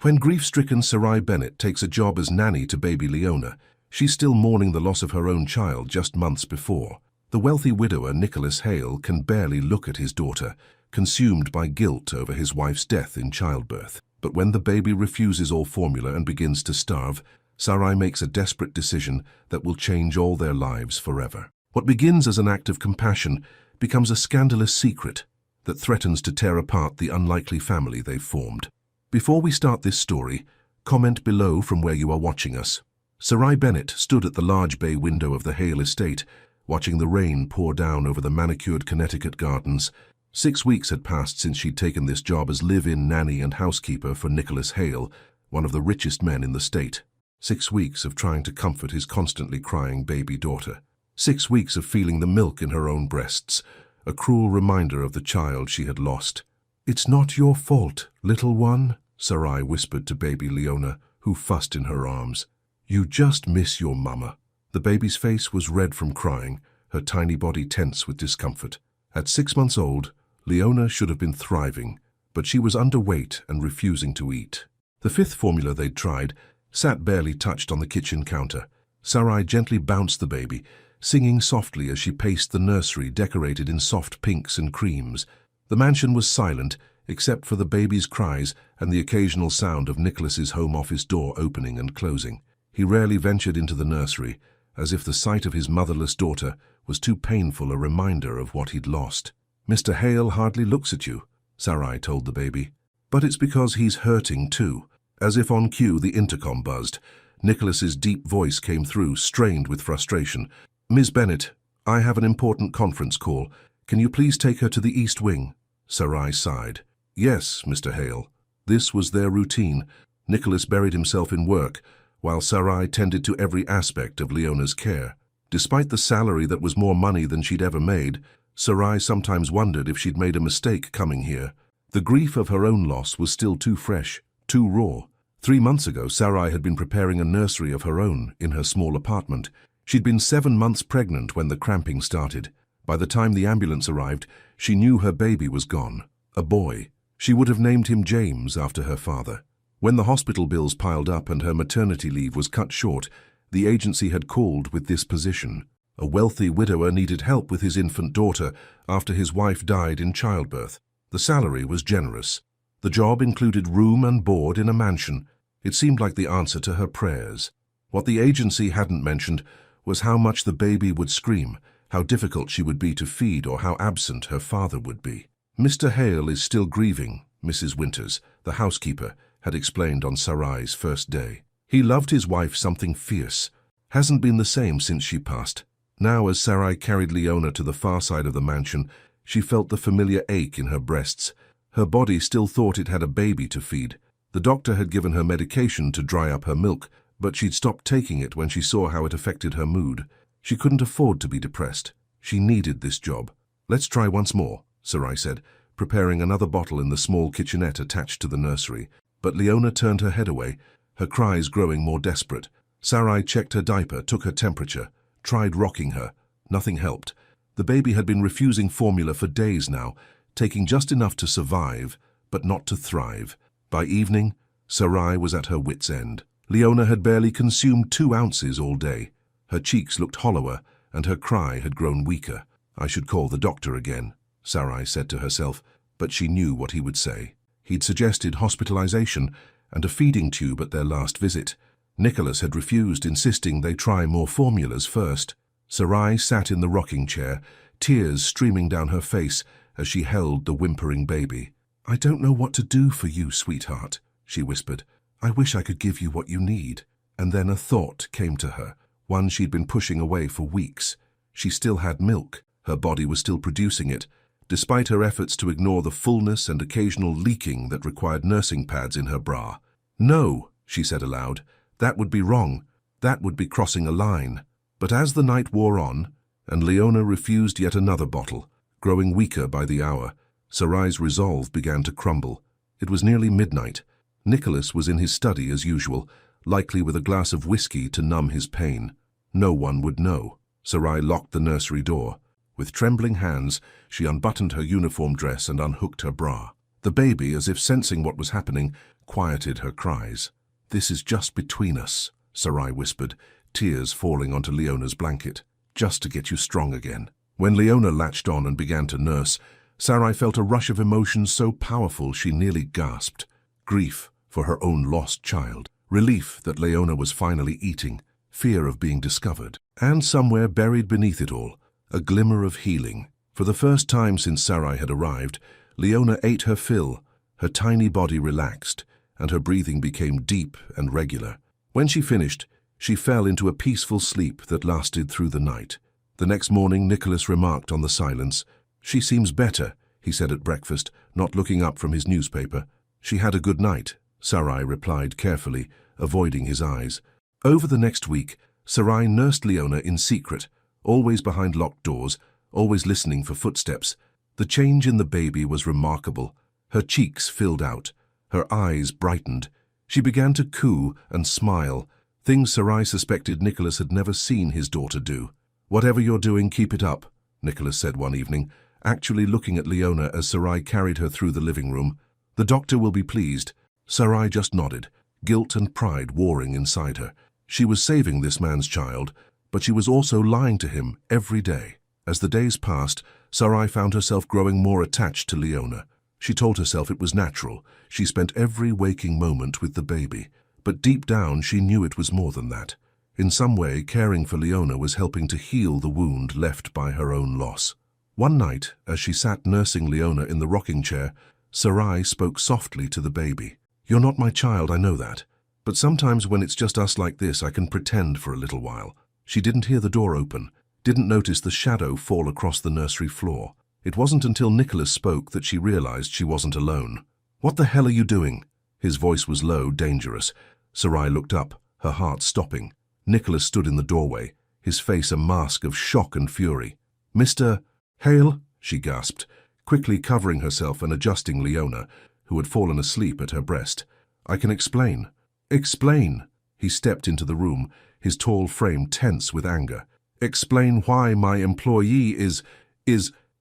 When grief-stricken Sarai Bennett takes a job as nanny to baby Leona, she's still mourning the loss of her own child just months before. The wealthy widower Nicholas Hale can barely look at his daughter, consumed by guilt over his wife's death in childbirth. But when the baby refuses all formula and begins to starve, Sarai makes a desperate decision that will change all their lives forever. What begins as an act of compassion becomes a scandalous secret that threatens to tear apart the unlikely family they've formed. Before we start this story, comment below from where you are watching us. Sarai Bennett stood at the large bay window of the Hale estate, watching the rain pour down over the manicured Connecticut gardens. 6 weeks had passed since she'd taken this job as live-in nanny and housekeeper for Nicholas Hale, one of the richest men in the state. 6 weeks of trying to comfort his constantly crying baby daughter. 6 weeks of feeling the milk in her own breasts, a cruel reminder of the child she had lost. "It's not your fault, little one," Sarai whispered to baby Leona, who fussed in her arms. "You just miss your mama." The baby's face was red from crying, her tiny body tense with discomfort. At 6 months old, Leona should have been thriving, but she was underweight and refusing to eat. The 5th formula they'd tried sat barely touched on the kitchen counter. Sarai gently bounced the baby, singing softly as she paced the nursery decorated in soft pinks and creams. The mansion was silent, except for the baby's cries and the occasional sound of Nicholas's home office door opening and closing. He rarely ventured into the nursery, as if the sight of his motherless daughter was too painful a reminder of what he'd lost. "Mr. Hale hardly looks at you," Sarai told the baby. "But it's because he's hurting too." As if on cue, the intercom buzzed. Nicholas's deep voice came through, strained with frustration. "Ms. Bennett, I have an important conference call. Can you please take her to the East Wing?" Sarai sighed. "Yes, Mr. Hale." This was their routine. Nicholas buried himself in work, while Sarai tended to every aspect of Leona's care. Despite the salary that was more money than she'd ever made, Sarai sometimes wondered if she'd made a mistake coming here. The grief of her own loss was still too fresh, too raw. 3 months ago, Sarai had been preparing a nursery of her own in her small apartment. She'd been 7 months pregnant when the cramping started. By the time the ambulance arrived, she knew her baby was gone. A boy. She would have named him James after her father. When the hospital bills piled up and her maternity leave was cut short, the agency had called with this position. A wealthy widower needed help with his infant daughter after his wife died in childbirth. The salary was generous. The job included room and board in a mansion. It seemed like the answer to her prayers. What the agency hadn't mentioned was how much the baby would scream, how difficult she would be to feed, or how absent her father would be. "Mr. Hale is still grieving," Mrs. Winters, the housekeeper, had explained on Sarai's first day. "He loved his wife something fierce. Hasn't been the same since she passed." Now, as Sarai carried Leona to the far side of the mansion, she felt the familiar ache in her breasts. Her body still thought it had a baby to feed. The doctor had given her medication to dry up her milk, but she'd stopped taking it when she saw how it affected her mood. She couldn't afford to be depressed. She needed this job. "Let's try once more," Sarai said, preparing another bottle in the small kitchenette attached to the nursery. But Leona turned her head away, her cries growing more desperate. Sarai checked her diaper, took her temperature, tried rocking her. Nothing helped. The baby had been refusing formula for days now, taking just enough to survive, but not to thrive. By evening, Sarai was at her wit's end. Leona had barely consumed 2 ounces all day. Her cheeks looked hollower, and her cry had grown weaker. "I should call the doctor again," Sarai said to herself, but she knew what he would say. He'd suggested hospitalization and a feeding tube at their last visit. Nicholas had refused, insisting they try more formulas first. Sarai sat in the rocking chair, tears streaming down her face as she held the whimpering baby. "I don't know what to do for you, sweetheart," she whispered. "I wish I could give you what you need." And then a thought came to her, one she'd been pushing away for weeks. She still had milk. Her body was still producing it, despite her efforts to ignore the fullness and occasional leaking that required nursing pads in her bra. "No," she said aloud, "that would be wrong. That would be crossing a line." But as the night wore on, and Leona refused yet another bottle, growing weaker by the hour, Sarai's resolve began to crumble. It was nearly midnight. Nicholas was in his study as usual, likely with a glass of whiskey to numb his pain. No one would know. Sarai locked the nursery door. With trembling hands, she unbuttoned her uniform dress and unhooked her bra. The baby, as if sensing what was happening, quieted her cries. "This is just between us," Sarai whispered, tears falling onto Leona's blanket, "just to get you strong again." When Leona latched on and began to nurse, Sarai felt a rush of emotions so powerful she nearly gasped. Grief for her own lost child, relief that Leona was finally eating, fear of being discovered, and somewhere buried beneath it all, a glimmer of healing. For the first time since Sarai had arrived, Leona ate her fill, her tiny body relaxed, and her breathing became deep and regular. When she finished, she fell into a peaceful sleep that lasted through the night. The next morning, Nicholas remarked on the silence. "She seems better," he said at breakfast, not looking up from his newspaper. "She had a good night," Sarai replied carefully, avoiding his eyes. Over the next week, Sarai nursed Leona in secret, always behind locked doors, always listening for footsteps. The change in the baby was remarkable. Her cheeks filled out, her eyes brightened. She began to coo and smile, things Sarai suspected Nicholas had never seen his daughter do. "Whatever you're doing, keep it up," Nicholas said one evening, actually looking at Leona as Sarai carried her through the living room. "The doctor will be pleased." Sarai just nodded, guilt and pride warring inside her. She was saving this man's child, but she was also lying to him every day. As the days passed, Sarai found herself growing more attached to Leona. She told herself it was natural. She spent every waking moment with the baby. But deep down, she knew it was more than that. In some way, caring for Leona was helping to heal the wound left by her own loss. One night, as she sat nursing Leona in the rocking chair, Sarai spoke softly to the baby. "You're not my child, I know that. But sometimes when it's just us like this, I can pretend for a little while." She didn't hear the door open, didn't notice the shadow fall across the nursery floor. It wasn't until Nicholas spoke that she realized she wasn't alone. "What the hell are you doing?" His voice was low, dangerous. Sarai looked up, her heart stopping. Nicholas stood in the doorway, his face a mask of shock and fury. "Mr. Hale?" she gasped, quickly covering herself and adjusting Leona, who had fallen asleep at her breast. "I can explain." "Explain?" He stepped into the room, his tall frame tense with anger. "Explain why my employee is...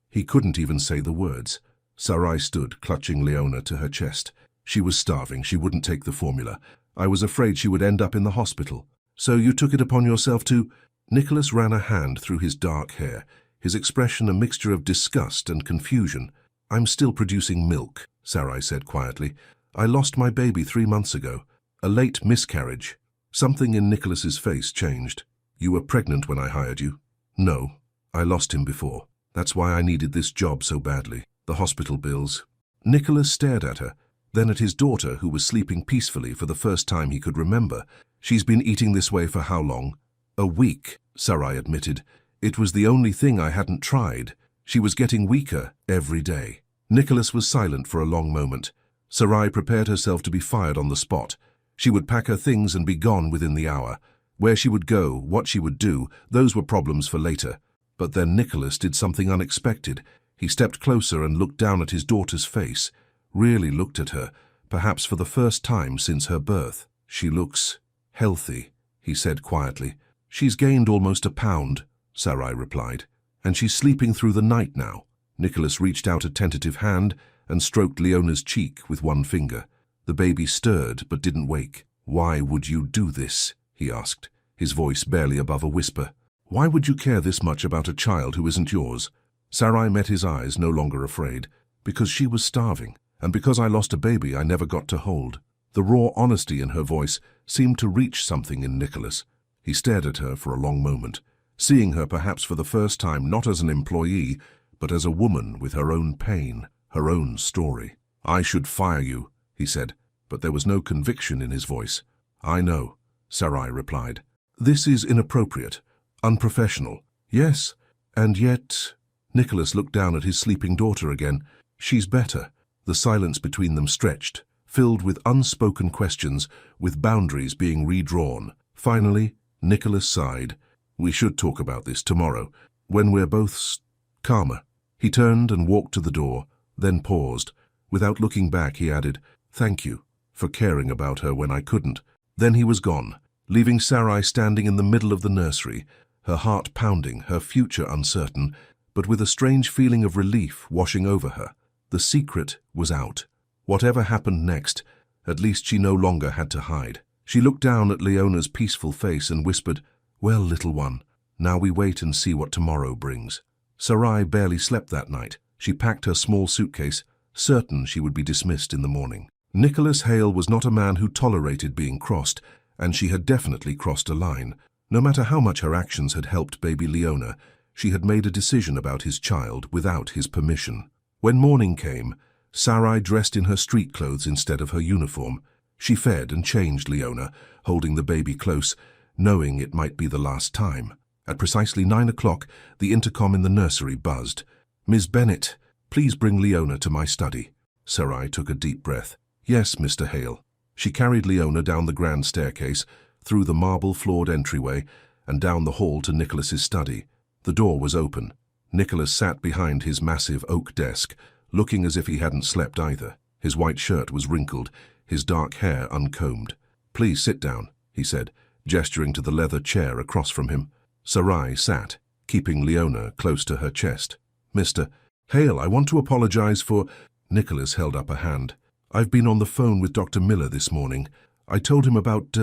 He couldn't even say the words. Sarai stood, clutching Leona to her chest. She was starving, she wouldn't take the formula. I was afraid she would end up in the hospital. "So you took it upon yourself to—" Nicholas ran a hand through his dark hair, his expression a mixture of disgust and confusion. "I'm still producing milk," Sarai said quietly. "I lost my baby 3 months ago. A late miscarriage." Something in Nicholas's face changed. "You were pregnant when I hired you?" "No, I lost him before. That's why I needed this job so badly. The hospital bills." Nicholas stared at her, then at his daughter, who was sleeping peacefully for the first time he could remember. "She's been eating this way for how long?" "A week," Sarai admitted. "It was the only thing I hadn't tried. She was getting weaker every day." Nicholas was silent for a long moment. Sarai prepared herself to be fired on the spot. She would pack her things and be gone within the hour. Where she would go, what she would do, those were problems for later. But then Nicholas did something unexpected. He stepped closer and looked down at his daughter's face, really looked at her, perhaps for the first time since her birth. "She looks healthy," he said quietly. "She's gained almost a pound," Sarai replied. "And she's sleeping through the night now." Nicholas reached out a tentative hand and stroked Leona's cheek with one finger. The baby stirred but didn't wake. "Why would you do this?" he asked, his voice barely above a whisper. "Why would you care this much about a child who isn't yours?" Sarai met his eyes, no longer afraid. "Because she was starving, and because I lost a baby I never got to hold." The raw honesty in her voice seemed to reach something in Nicholas. He stared at her for a long moment, seeing her perhaps for the first time not as an employee, but as a woman with her own pain, her own story. "I should fire you," he said, but there was no conviction in his voice. "I know," Sarai replied. "This is inappropriate, unprofessional." "Yes, and yet—" Nicholas looked down at his sleeping daughter again. "She's better." The silence between them stretched, filled with unspoken questions, with boundaries being redrawn. Finally, Nicholas sighed. "We should talk about this tomorrow, when we're both calmer." He turned and walked to the door, then paused. Without looking back, he added, "Thank you for caring about her when I couldn't." Then he was gone, leaving Sarai standing in the middle of the nursery, her heart pounding, her future uncertain, but with a strange feeling of relief washing over her. The secret was out. Whatever happened next, At least she no longer had to hide. She looked down at Leona's peaceful face and whispered, "Well, little one, now we wait and see what tomorrow brings." Sarai barely slept that night. She packed her small suitcase, certain she would be dismissed in the morning. Nicholas Hale was not a man who tolerated being crossed, and she had definitely crossed a line. No matter how much her actions had helped baby Leona, she had made a decision about his child without his permission. When morning came, Sarai dressed in her street clothes instead of her uniform. She fed and changed Leona, holding the baby close, knowing it might be the last time. At precisely 9 o'clock, the intercom in the nursery buzzed. "Miss Bennett, please bring Leona to my study." Sarai took a deep breath. "Yes, Mr. Hale." She carried Leona down the grand staircase, through the marble-floored entryway, and down the hall to Nicholas's study. The door was open. Nicholas sat behind his massive oak desk, looking as if he hadn't slept either. His white shirt was wrinkled, his dark hair uncombed. "Please sit down," he said, gesturing to the leather chair across from him. Sarai sat, keeping Leona close to her chest. "Mr. Hale, I want to apologize for—" Nicholas held up a hand. "I've been on the phone with Dr. Miller this morning. I told him about,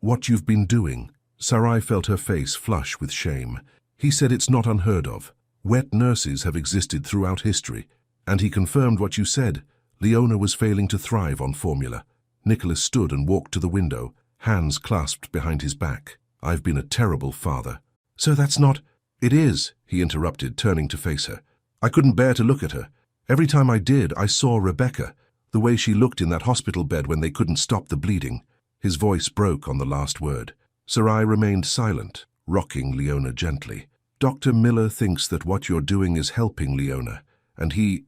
what you've been doing." Sarai felt her face flush with shame. "He said it's not unheard of. Wet nurses have existed throughout history. And he confirmed what you said. Leona was failing to thrive on formula." Nicholas stood and walked to the window, hands clasped behind his back. "I've been a terrible father." "Sir, that's not—" "It is," he interrupted, turning to face her. "I couldn't bear to look at her. Every time I did, I saw Rebecca, the way she looked in that hospital bed when they couldn't stop the bleeding." His voice broke on the last word. Sarai remained silent, rocking Leona gently. "Dr. Miller thinks that what you're doing is helping Leona, and he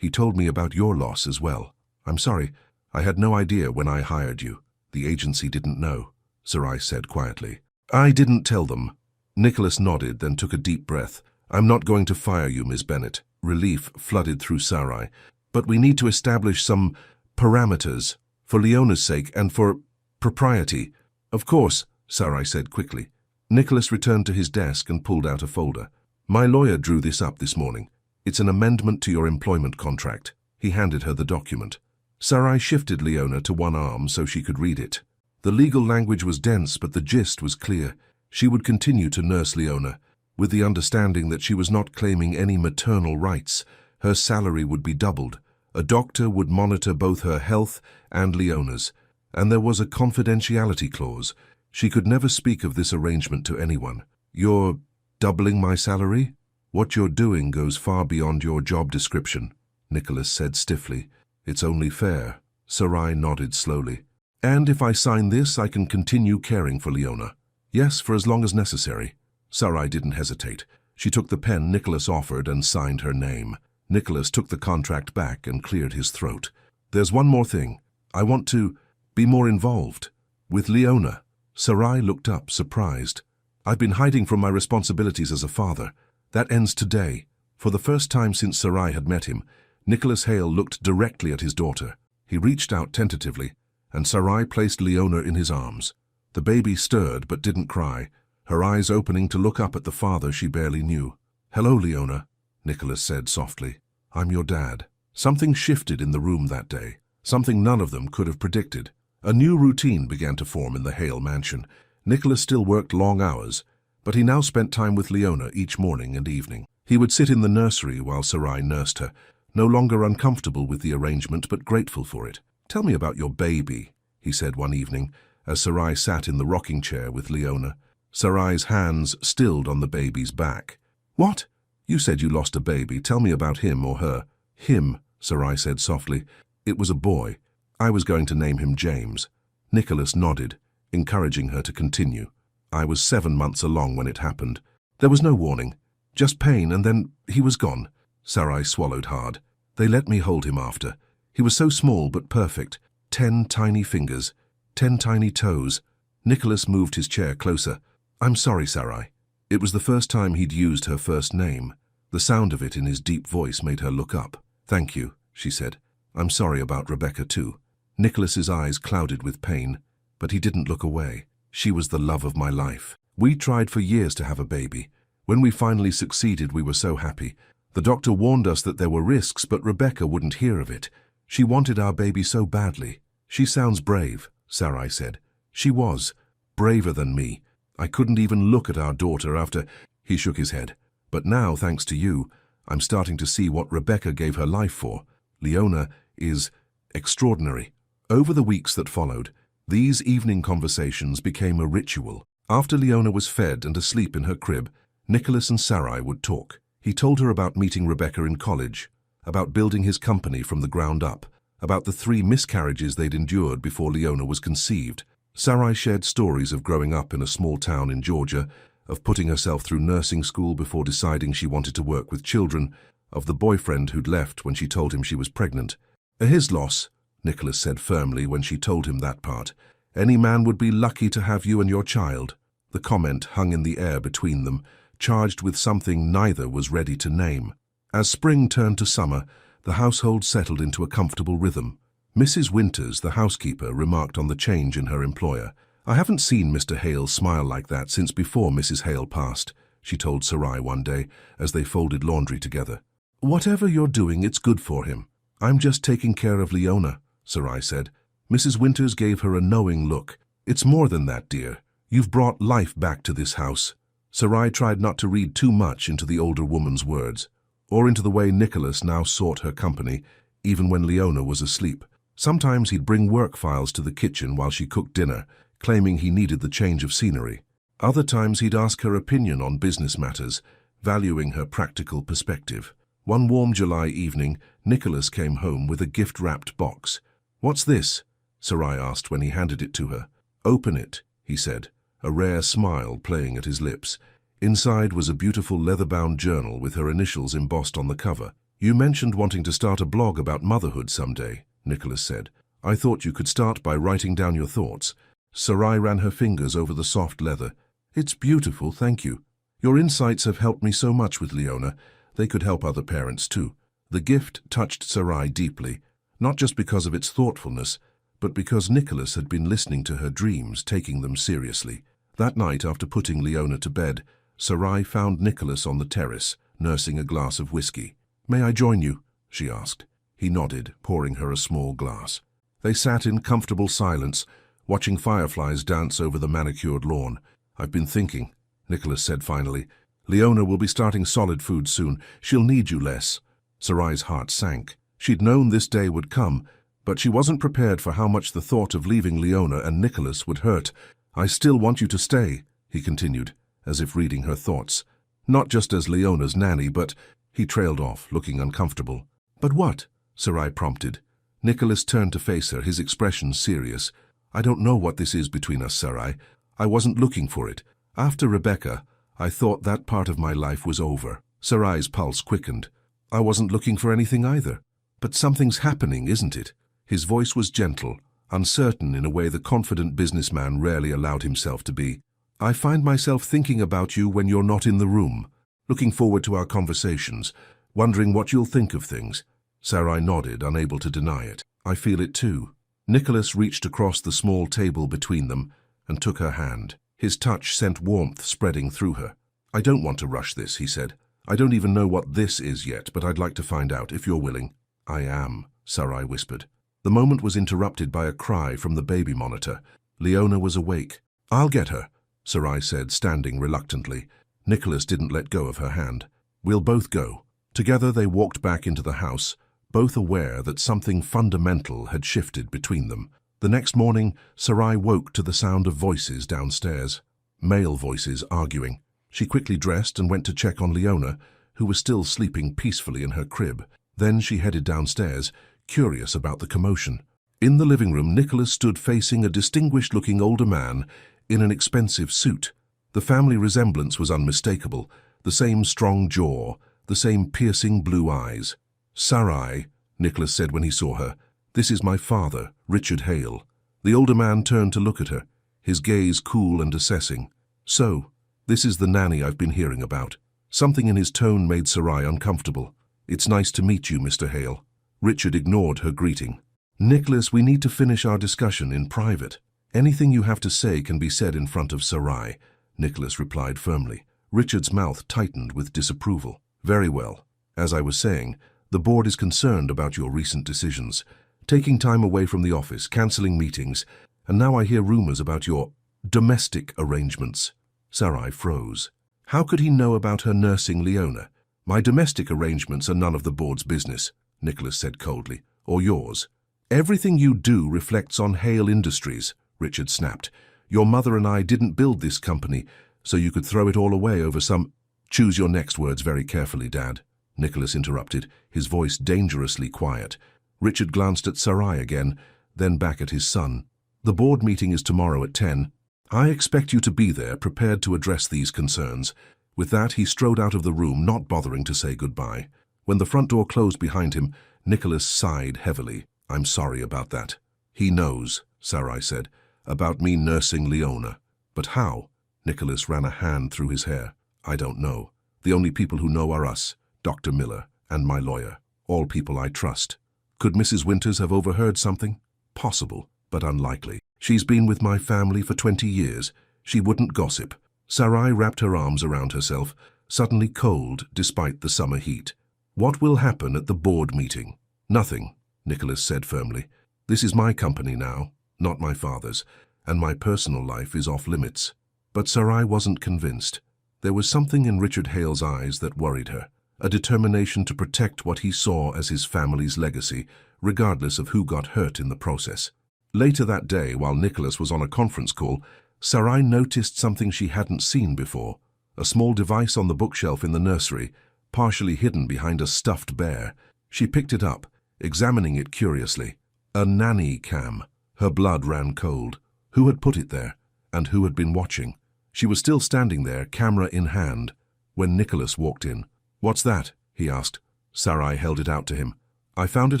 told me about your loss as well. I'm sorry, I had no idea when I hired you. The agency didn't know," Sarai said quietly. "I didn't tell them." Nicholas nodded, then took a deep breath. "I'm not going to fire you, Miss Bennett." Relief flooded through Sarai. "But we need to establish some parameters, for Leona's sake and for propriety." "Of course," Sarai said quickly. Nicholas returned to his desk and pulled out a folder. "My lawyer drew this up this morning. It's an amendment to your employment contract." He handed her the document. Sarai shifted Leona to one arm so she could read it. The legal language was dense, but the gist was clear. She would continue to nurse Leona, with the understanding that she was not claiming any maternal rights. Her salary would be doubled. A doctor would monitor both her health and Leona's, and there was a confidentiality clause. She could never speak of this arrangement to anyone. "You're doubling my salary? What you're doing goes far beyond your job description," Nicholas said stiffly. "It's only fair." Sarai nodded slowly. "And if I sign this, I can continue caring for Leona." "Yes, for as long as necessary." Sarai didn't hesitate. She took the pen Nicholas offered and signed her name. Nicholas took the contract back and cleared his throat. "There's one more thing. I want to be more involved with Leona." Sarai looked up, surprised. "I've been hiding from my responsibilities as a father. That ends today." For the first time since Sarai had met him, Nicholas Hale looked directly at his daughter. He reached out tentatively, and Sarai placed Leona in his arms. The baby stirred but didn't cry, her eyes opening to look up at the father she barely knew. "Hello, Leona," Nicholas said softly. "I'm your dad." Something shifted in the room that day, something none of them could have predicted. A new routine began to form in the Hale mansion. Nicholas still worked long hours, but he now spent time with Leona each morning and evening. He would sit in the nursery while Sarai nursed her, no longer uncomfortable with the arrangement but grateful for it. "Tell me about your baby," he said one evening, as Sarai sat in the rocking chair with Leona. Sarai's hands stilled on the baby's back. "What? You said you lost a baby. Tell me about him or her." "Him," Sarai said softly. "It was a boy. I was going to name him James." Nicholas nodded, encouraging her to continue. "I was 7 months along when it happened. There was no warning, just pain, and then he was gone." Sarai swallowed hard. "They let me hold him after. He was so small but perfect. 10 tiny fingers, 10 tiny toes." Nicholas moved his chair closer. "I'm sorry, Sarai." It was the first time he'd used her first name. The sound of it in his deep voice made her look up. "Thank you," she said. "I'm sorry about Rebecca too." Nicholas's eyes clouded with pain, but he didn't look away. "She was the love of my life. We tried for years to have a baby. When we finally succeeded, we were so happy. The doctor warned us that there were risks, but Rebecca wouldn't hear of it. She wanted our baby so badly." She sounds brave, Sarai said. She was. Braver than me. I couldn't even look at our daughter after... He shook his head. But now, thanks to you, I'm starting to see what Rebecca gave her life for. Leona is extraordinary. Over the weeks that followed, these evening conversations became a ritual. After Leona was fed and asleep in her crib, Nicholas and Sarai would talk. He told her about meeting Rebecca in college, about building his company from the ground up, about the 3 miscarriages they'd endured before Leona was conceived. Sarai shared stories of growing up in a small town in Georgia, of putting herself through nursing school before deciding she wanted to work with children, of the boyfriend who'd left when she told him she was pregnant. His loss, Nicholas said firmly when she told him that part. Any man would be lucky to have you and your child. The comment hung in the air between them, charged with something neither was ready to name. As spring turned to summer, the household settled into a comfortable rhythm. Mrs. Winters, the housekeeper, remarked on the change in her employer. I haven't seen Mr. Hale smile like that since before Mrs. Hale passed, she told Sarai one day as they folded laundry together. Whatever you're doing, it's good for him. I'm just taking care of Leona, Sarai said. Mrs. Winters gave her a knowing look. It's more than that, dear. You've brought life back to this house. Sarai tried not to read too much into the older woman's words, or into the way Nicholas now sought her company, even when Leona was asleep. Sometimes he'd bring work files to the kitchen while she cooked dinner, claiming he needed the change of scenery. Other times he'd ask her opinion on business matters, valuing her practical perspective. One warm July evening, Nicholas came home with a gift-wrapped box. What's this? Sarai asked when he handed it to her. Open it, he said, a rare smile playing at his lips. Inside was a beautiful leather-bound journal with her initials embossed on the cover. You mentioned wanting to start a blog about motherhood someday, Nicholas said. I thought you could start by writing down your thoughts. Sarai ran her fingers over the soft leather. It's beautiful, thank you. Your insights have helped me so much with Leona. They could help other parents too. The gift touched Sarai deeply, not just because of its thoughtfulness, but because Nicholas had been listening to her dreams, taking them seriously. That night, after putting Leona to bed, Sarai found Nicholas on the terrace, nursing a glass of whiskey. May I join you? She asked. He nodded, pouring her a small glass. They sat in comfortable silence, watching fireflies dance over the manicured lawn. I've been thinking, Nicholas said finally. Leona will be starting solid food soon. She'll need you less. Sarai's heart sank. She'd known this day would come, but she wasn't prepared for how much the thought of leaving Leona and Nicholas would hurt. I still want you to stay, he continued, as if reading her thoughts. Not just as Leona's nanny, but... He trailed off, looking uncomfortable. But what? Sarai prompted. Nicholas turned to face her, his expression serious. I don't know what this is between us, Sarai. I wasn't looking for it. After Rebecca, I thought that part of my life was over. Sarai's pulse quickened. I wasn't looking for anything either. But something's happening, isn't it? His voice was gentle, uncertain in a way the confident businessman rarely allowed himself to be. I find myself thinking about you when you're not in the room, looking forward to our conversations, wondering what you'll think of things. Sarai nodded, unable to deny it. I feel it too. Nicholas reached across the small table between them and took her hand. His touch sent warmth spreading through her. I don't want to rush this, he said. I don't even know what this is yet, but I'd like to find out, if you're willing. I am, Sarai whispered. The moment was interrupted by a cry from the baby monitor. Leona was awake. I'll get her, Sarai said, standing reluctantly. Nicholas didn't let go of her hand. We'll both go. Together they walked back into the house, both aware that something fundamental had shifted between them. The next morning, Sarai woke to the sound of voices downstairs. Male voices arguing. She quickly dressed and went to check on Leona, who was still sleeping peacefully in her crib. Then she headed downstairs, curious about the commotion. In the living room, Nicholas stood facing a distinguished-looking older man in an expensive suit. The family resemblance was unmistakable, the same strong jaw, the same piercing blue eyes. Sarai, Nicholas said when he saw her, this is my father, Richard Hale. The older man turned to look at her, his gaze cool and assessing. So, this is the nanny I've been hearing about. Something in his tone made Sarai uncomfortable. It's nice to meet you, Mr. Hale. Richard ignored her greeting. Nicholas, we need to finish our discussion in private. Anything you have to say can be said in front of Sarai, Nicholas replied firmly. Richard's mouth tightened with disapproval. Very well. As I was saying, the board is concerned about your recent decisions. taking time away from the office, cancelling meetings, and now I hear rumors about your domestic arrangements. Sarai froze. How could he know about her nursing Leona? My domestic arrangements are none of the board's business, Nicholas said coldly. Or yours. Everything you do reflects on Hale Industries, Richard snapped. Your mother and I didn't build this company, so you could throw it all away over some— Choose your next words very carefully, Dad, Nicholas interrupted, his voice dangerously quiet. Richard glanced at Sarai again, then back at his son. The board meeting is tomorrow at 10. I expect you to be there, prepared to address these concerns. With that, he strode out of the room, not bothering to say goodbye. When the front door closed behind him, Nicholas sighed heavily. I'm sorry about that. He knows, Sarai said, about me nursing Leona. But how? Nicholas ran a hand through his hair. I don't know. The only people who know are us, Dr. Miller, and my lawyer. All people I trust. Could Mrs. Winters have overheard something? Possible, but unlikely. She's been with my family for 20 years. She wouldn't gossip. Sarai wrapped her arms around herself, suddenly cold despite the summer heat. What will happen at the board meeting? Nothing, Nicholas said firmly. This is my company now, not my father's, and my personal life is off limits. But Sarai wasn't convinced. There was something in Richard Hale's eyes that worried her, a determination to protect what he saw as his family's legacy, regardless of who got hurt in the process. Later that day, while Nicholas was on a conference call, Sarai noticed something she hadn't seen before, a small device on the bookshelf in the nursery, partially hidden behind a stuffed bear. She picked it up, examining it curiously. A nanny cam. Her blood ran cold. Who had put it there? And who had been watching? She was still standing there, camera in hand, when Nicholas walked in. What's that? He asked. Sarai held it out to him. I found it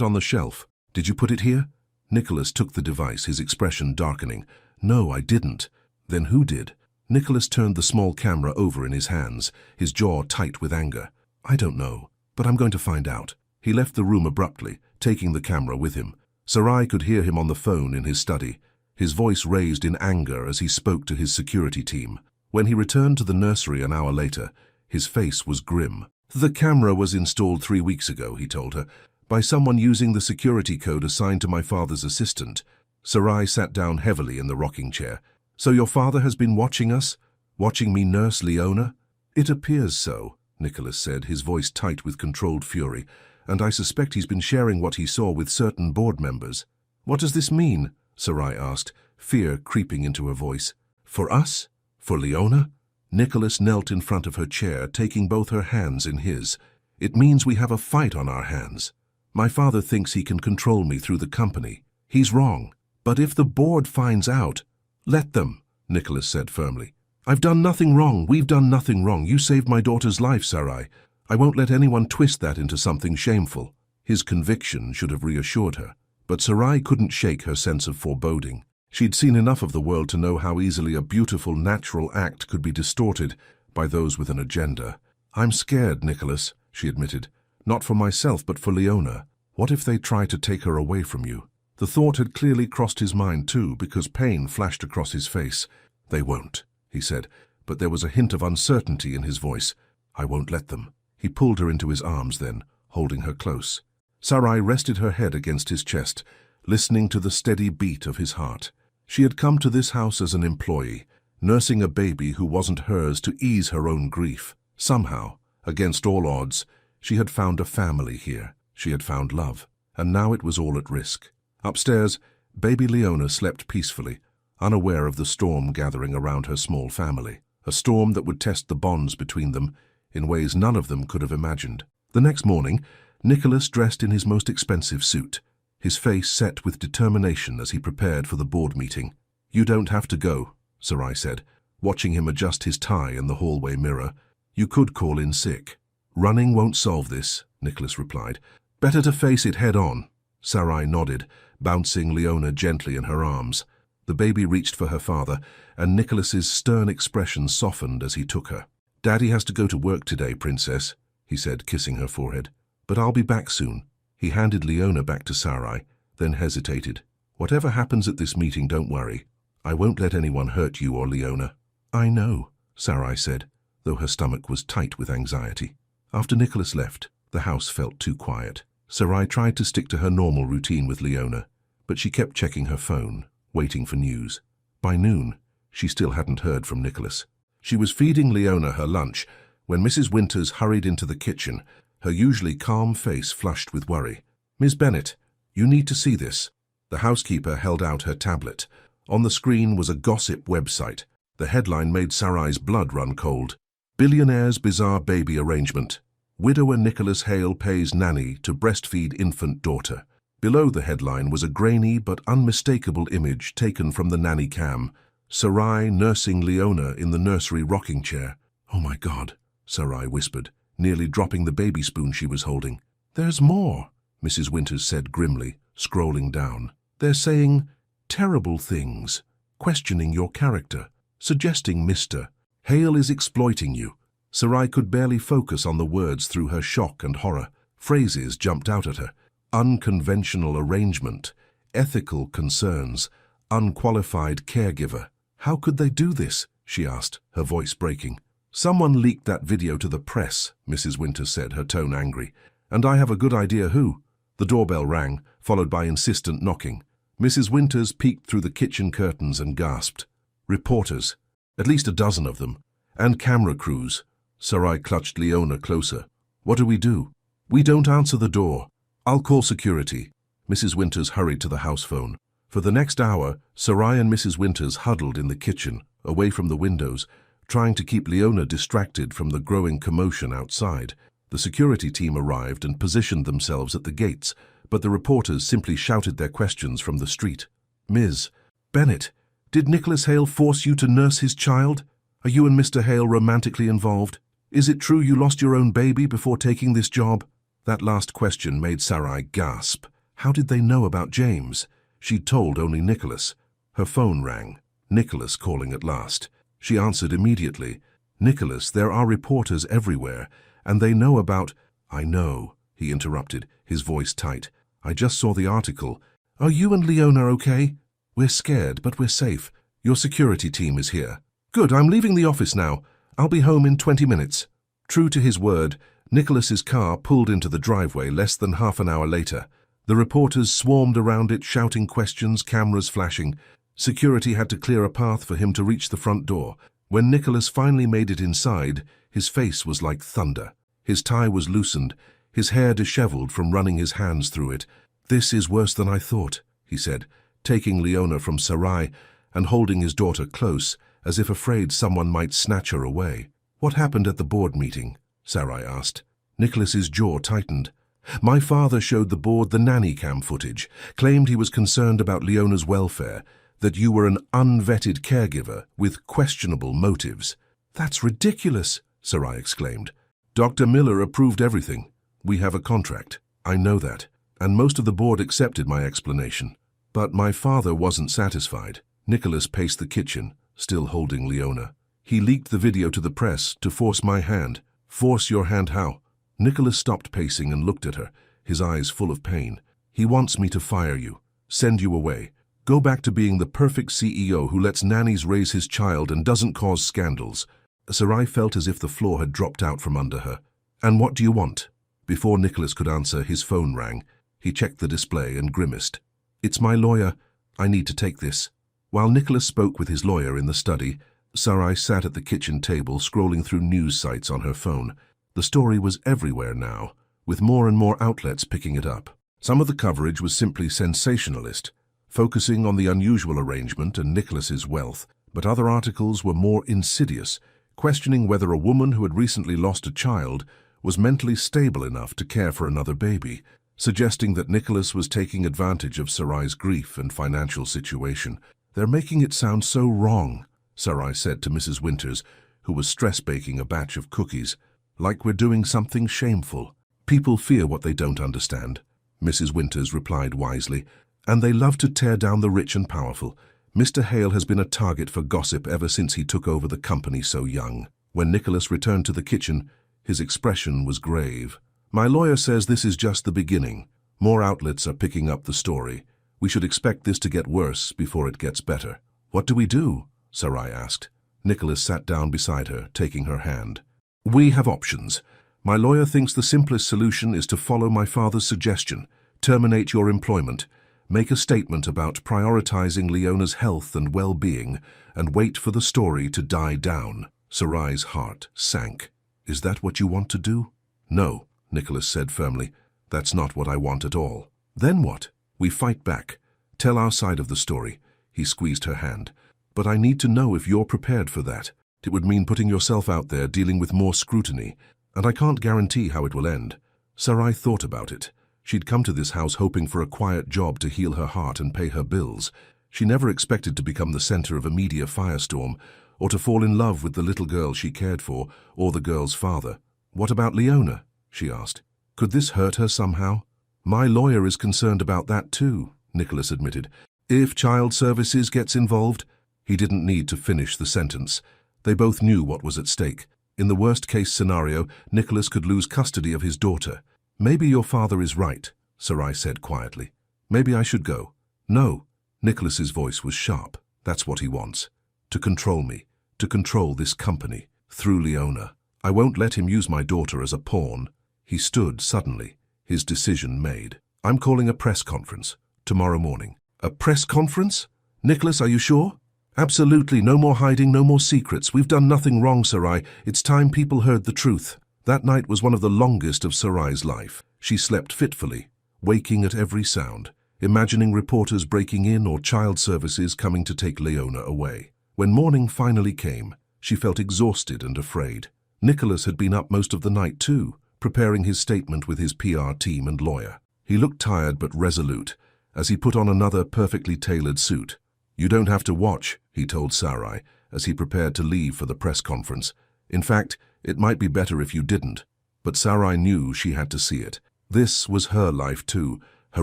on the shelf. Did you put it here? Nicholas took the device, his expression darkening. No, I didn't. Then who did? Nicholas turned the small camera over in his hands, his jaw tight with anger. I don't know, but I'm going to find out. He left the room abruptly, taking the camera with him. Sarai could hear him on the phone in his study, his voice raised in anger as he spoke to his security team. When he returned to the nursery an hour later, his face was grim. The camera was installed 3 weeks ago, he told her, by someone using the security code assigned to my father's assistant. Sarai sat down heavily in the rocking chair. So your father has been watching us? Watching me nurse Leona? It appears so, Nicholas said, his voice tight with controlled fury, and I suspect he's been sharing what he saw with certain board members. What does this mean? Sarai asked, fear creeping into her voice. For us? For Leona? Nicholas knelt in front of her chair, taking both her hands in his. It means we have a fight on our hands. My father thinks he can control me through the company. He's wrong. But if the board finds out, let them, Nicholas said firmly. I've done nothing wrong. We've done nothing wrong. You saved my daughter's life, Sarai. I won't let anyone twist that into something shameful. His conviction should have reassured her. But Sarai couldn't shake her sense of foreboding. She'd seen enough of the world to know how easily a beautiful, natural act could be distorted by those with an agenda. I'm scared, Nicholas, she admitted. Not for myself, but for Leona. What if they try to take her away from you? The thought had clearly crossed his mind too, because pain flashed across his face. They won't, he said, but there was a hint of uncertainty in his voice. I won't let them. He pulled her into his arms then, holding her close. Sarai rested her head against his chest, listening to the steady beat of his heart. She had come to this house as an employee, nursing a baby who wasn't hers to ease her own grief. Somehow, against all odds, she had found a family here. She had found love, and now it was all at risk. Upstairs, baby Leona slept peacefully, unaware of the storm gathering around her small family, a storm that would test the bonds between them in ways none of them could have imagined. The next morning, Nicholas dressed in his most expensive suit, his face set with determination as he prepared for the board meeting. You don't have to go, Sarai said, watching him adjust his tie in the hallway mirror. You could call in sick. Running won't solve this, Nicholas replied. Better to face it head on. Sarai nodded, bouncing Leona gently in her arms. The baby reached for her father, and Nicholas's stern expression softened as he took her. Daddy has to go to work today, Princess, he said, kissing her forehead. But I'll be back soon. He handed Leona back to Sarai, then hesitated. Whatever happens at this meeting, don't worry. I won't let anyone hurt you or Leona. I know, Sarai said, though her stomach was tight with anxiety. After Nicholas left, the house felt too quiet. Sarai tried to stick to her normal routine with Leona, but she kept checking her phone, waiting for news. By noon, she still hadn't heard from Nicholas. She was feeding Leona her lunch when Mrs. Winters hurried into the kitchen, her usually calm face flushed with worry. "Miss Bennet, you need to see this." The housekeeper held out her tablet. On the screen was a gossip website. The headline made Sarai's blood run cold. "Billionaire's bizarre baby arrangement. Widower Nicholas Hale pays nanny to breastfeed infant daughter." Below the headline was a grainy but unmistakable image taken from the nanny cam. Sarai nursing Leona in the nursery rocking chair. "Oh my God," Sarai whispered, nearly dropping the baby spoon she was holding. "There's more," Mrs. Winters said grimly, scrolling down. "They're saying terrible things, questioning your character, suggesting Mr. Hale is exploiting you." Sarai could barely focus on the words through her shock and horror. Phrases jumped out at her. Unconventional arrangement, ethical concerns, unqualified caregiver. "How could they do this?" she asked, her voice breaking. "Someone leaked that video to the press," Mrs. Winters said, her tone angry. "And I have a good idea who." The doorbell rang, followed by insistent knocking. Mrs. Winters peeked through the kitchen curtains and gasped. "Reporters, at least a dozen of them, and camera crews." Sarai clutched Leona closer. "What do we do?" "We don't answer the door. I'll call security." Mrs. Winters hurried to the house phone. For the next hour, Sarai and Mrs. Winters huddled in the kitchen, away from the windows, trying to keep Leona distracted from the growing commotion outside. The security team arrived and positioned themselves at the gates, but the reporters simply shouted their questions from the street. "Ms. Bennet, did Nicholas Hale force you to nurse his child? Are you and Mr. Hale romantically involved? Is it true you lost your own baby before taking this job?" That last question made Sarai gasp. How did they know about James? She'd told only Nicholas. Her phone rang. Nicholas calling at last. She answered immediately. "Nicholas, there are reporters everywhere, and they know about—" "I know," he interrupted, his voice tight. "I just saw the article. Are you and Leona okay?" "We're scared, but we're safe. Your security team is here." "Good, I'm leaving the office now. I'll be home in 20 minutes. True to his word, Nicholas's car pulled into the driveway less than half an hour later. The reporters swarmed around it, shouting questions, cameras flashing. Security had to clear a path for him to reach the front door. When Nicholas finally made it inside, his face was like thunder. His tie was loosened, his hair disheveled from running his hands through it. "This is worse than I thought," he said, taking Leona from Sarai and holding his daughter close, as if afraid someone might snatch her away. "What happened at the board meeting?" Sarai asked. Nicholas's jaw tightened. "My father showed the board the nanny cam footage, claimed he was concerned about Leona's welfare, that you were an unvetted caregiver with questionable motives." "That's ridiculous," Sarai exclaimed. "Dr. Miller approved everything. We have a contract. I know that, and most of the board accepted my explanation. But my father wasn't satisfied." Nicholas paced the kitchen, still holding Leona. "He leaked the video to the press to force my hand." "Force your hand how?" Nicholas stopped pacing and looked at her, his eyes full of pain. "He wants me to fire you, send you away. Go back to being the perfect CEO who lets nannies raise his child and doesn't cause scandals." Sarai felt as if the floor had dropped out from under her. "And what do you want?" Before Nicholas could answer, his phone rang. He checked the display and grimaced. "It's my lawyer. I need to take this." While Nicholas spoke with his lawyer in the study, Sarai sat at the kitchen table scrolling through news sites on her phone. The story was everywhere now, with more and more outlets picking it up. Some of the coverage was simply sensationalist, focusing on the unusual arrangement and Nicholas's wealth, but other articles were more insidious, questioning whether a woman who had recently lost a child was mentally stable enough to care for another baby, suggesting that Nicholas was taking advantage of Sarai's grief and financial situation. "They're making it sound so wrong," Sarai said to Mrs. Winters, who was stress-baking a batch of cookies. "Like we're doing something shameful." "People fear what they don't understand," Mrs. Winters replied wisely, "and they love to tear down the rich and powerful. Mr. Hale has been a target for gossip ever since he took over the company so young." When Nicholas returned to the kitchen, his expression was grave. "My lawyer says this is just the beginning. More outlets are picking up the story. We should expect this to get worse before it gets better." "What do we do?" Sarai asked. Nicholas sat down beside her, taking her hand. "We have options. My lawyer thinks the simplest solution is to follow my father's suggestion. Terminate your employment. Make a statement about prioritizing Leona's health and well-being and wait for the story to die down. Sarai's heart sank. Is that what you want to do? No, Nicholas said firmly. That's not what I want at all. Then what? We fight back. Tell our side of the story. He squeezed her hand. But I need to know if you're prepared for that. It would mean putting yourself out there, dealing with more scrutiny. And I can't guarantee how it will end. Sarai thought about it. She'd come to this house hoping for a quiet job to heal her heart and pay her bills. She never expected to become the center of a media firestorm, or to fall in love with the little girl she cared for, or the girl's father. What about Leona? She asked. Could this hurt her somehow? My lawyer is concerned about that too, Nicholas admitted. If child services gets involved? He didn't need to finish the sentence. They both knew what was at stake. In the worst-case scenario, Nicholas could lose custody of his daughter. Maybe your father is right, Sarai said quietly. Maybe I should go. No. Nicholas's voice was sharp. That's what he wants. To control me. To control this company. Through Leona. I won't let him use my daughter as a pawn. He stood suddenly, his decision made. I'm calling a press conference. Tomorrow morning. A press conference? Nicholas, are you sure? Absolutely. No more hiding, no more secrets. We've done nothing wrong, Sarai. It's time people heard the truth. That night was one of the longest of Sarai's life. She slept fitfully, waking at every sound, imagining reporters breaking in or child services coming to take Leona away. When morning finally came, she felt exhausted and afraid. Nicholas had been up most of the night too, preparing his statement with his PR team and lawyer. He looked tired but resolute as he put on another perfectly tailored suit. You don't have to watch, he told Sarai as he prepared to leave for the press conference. In fact, it might be better if you didn't. But Sarai knew she had to see it. This was her life too, her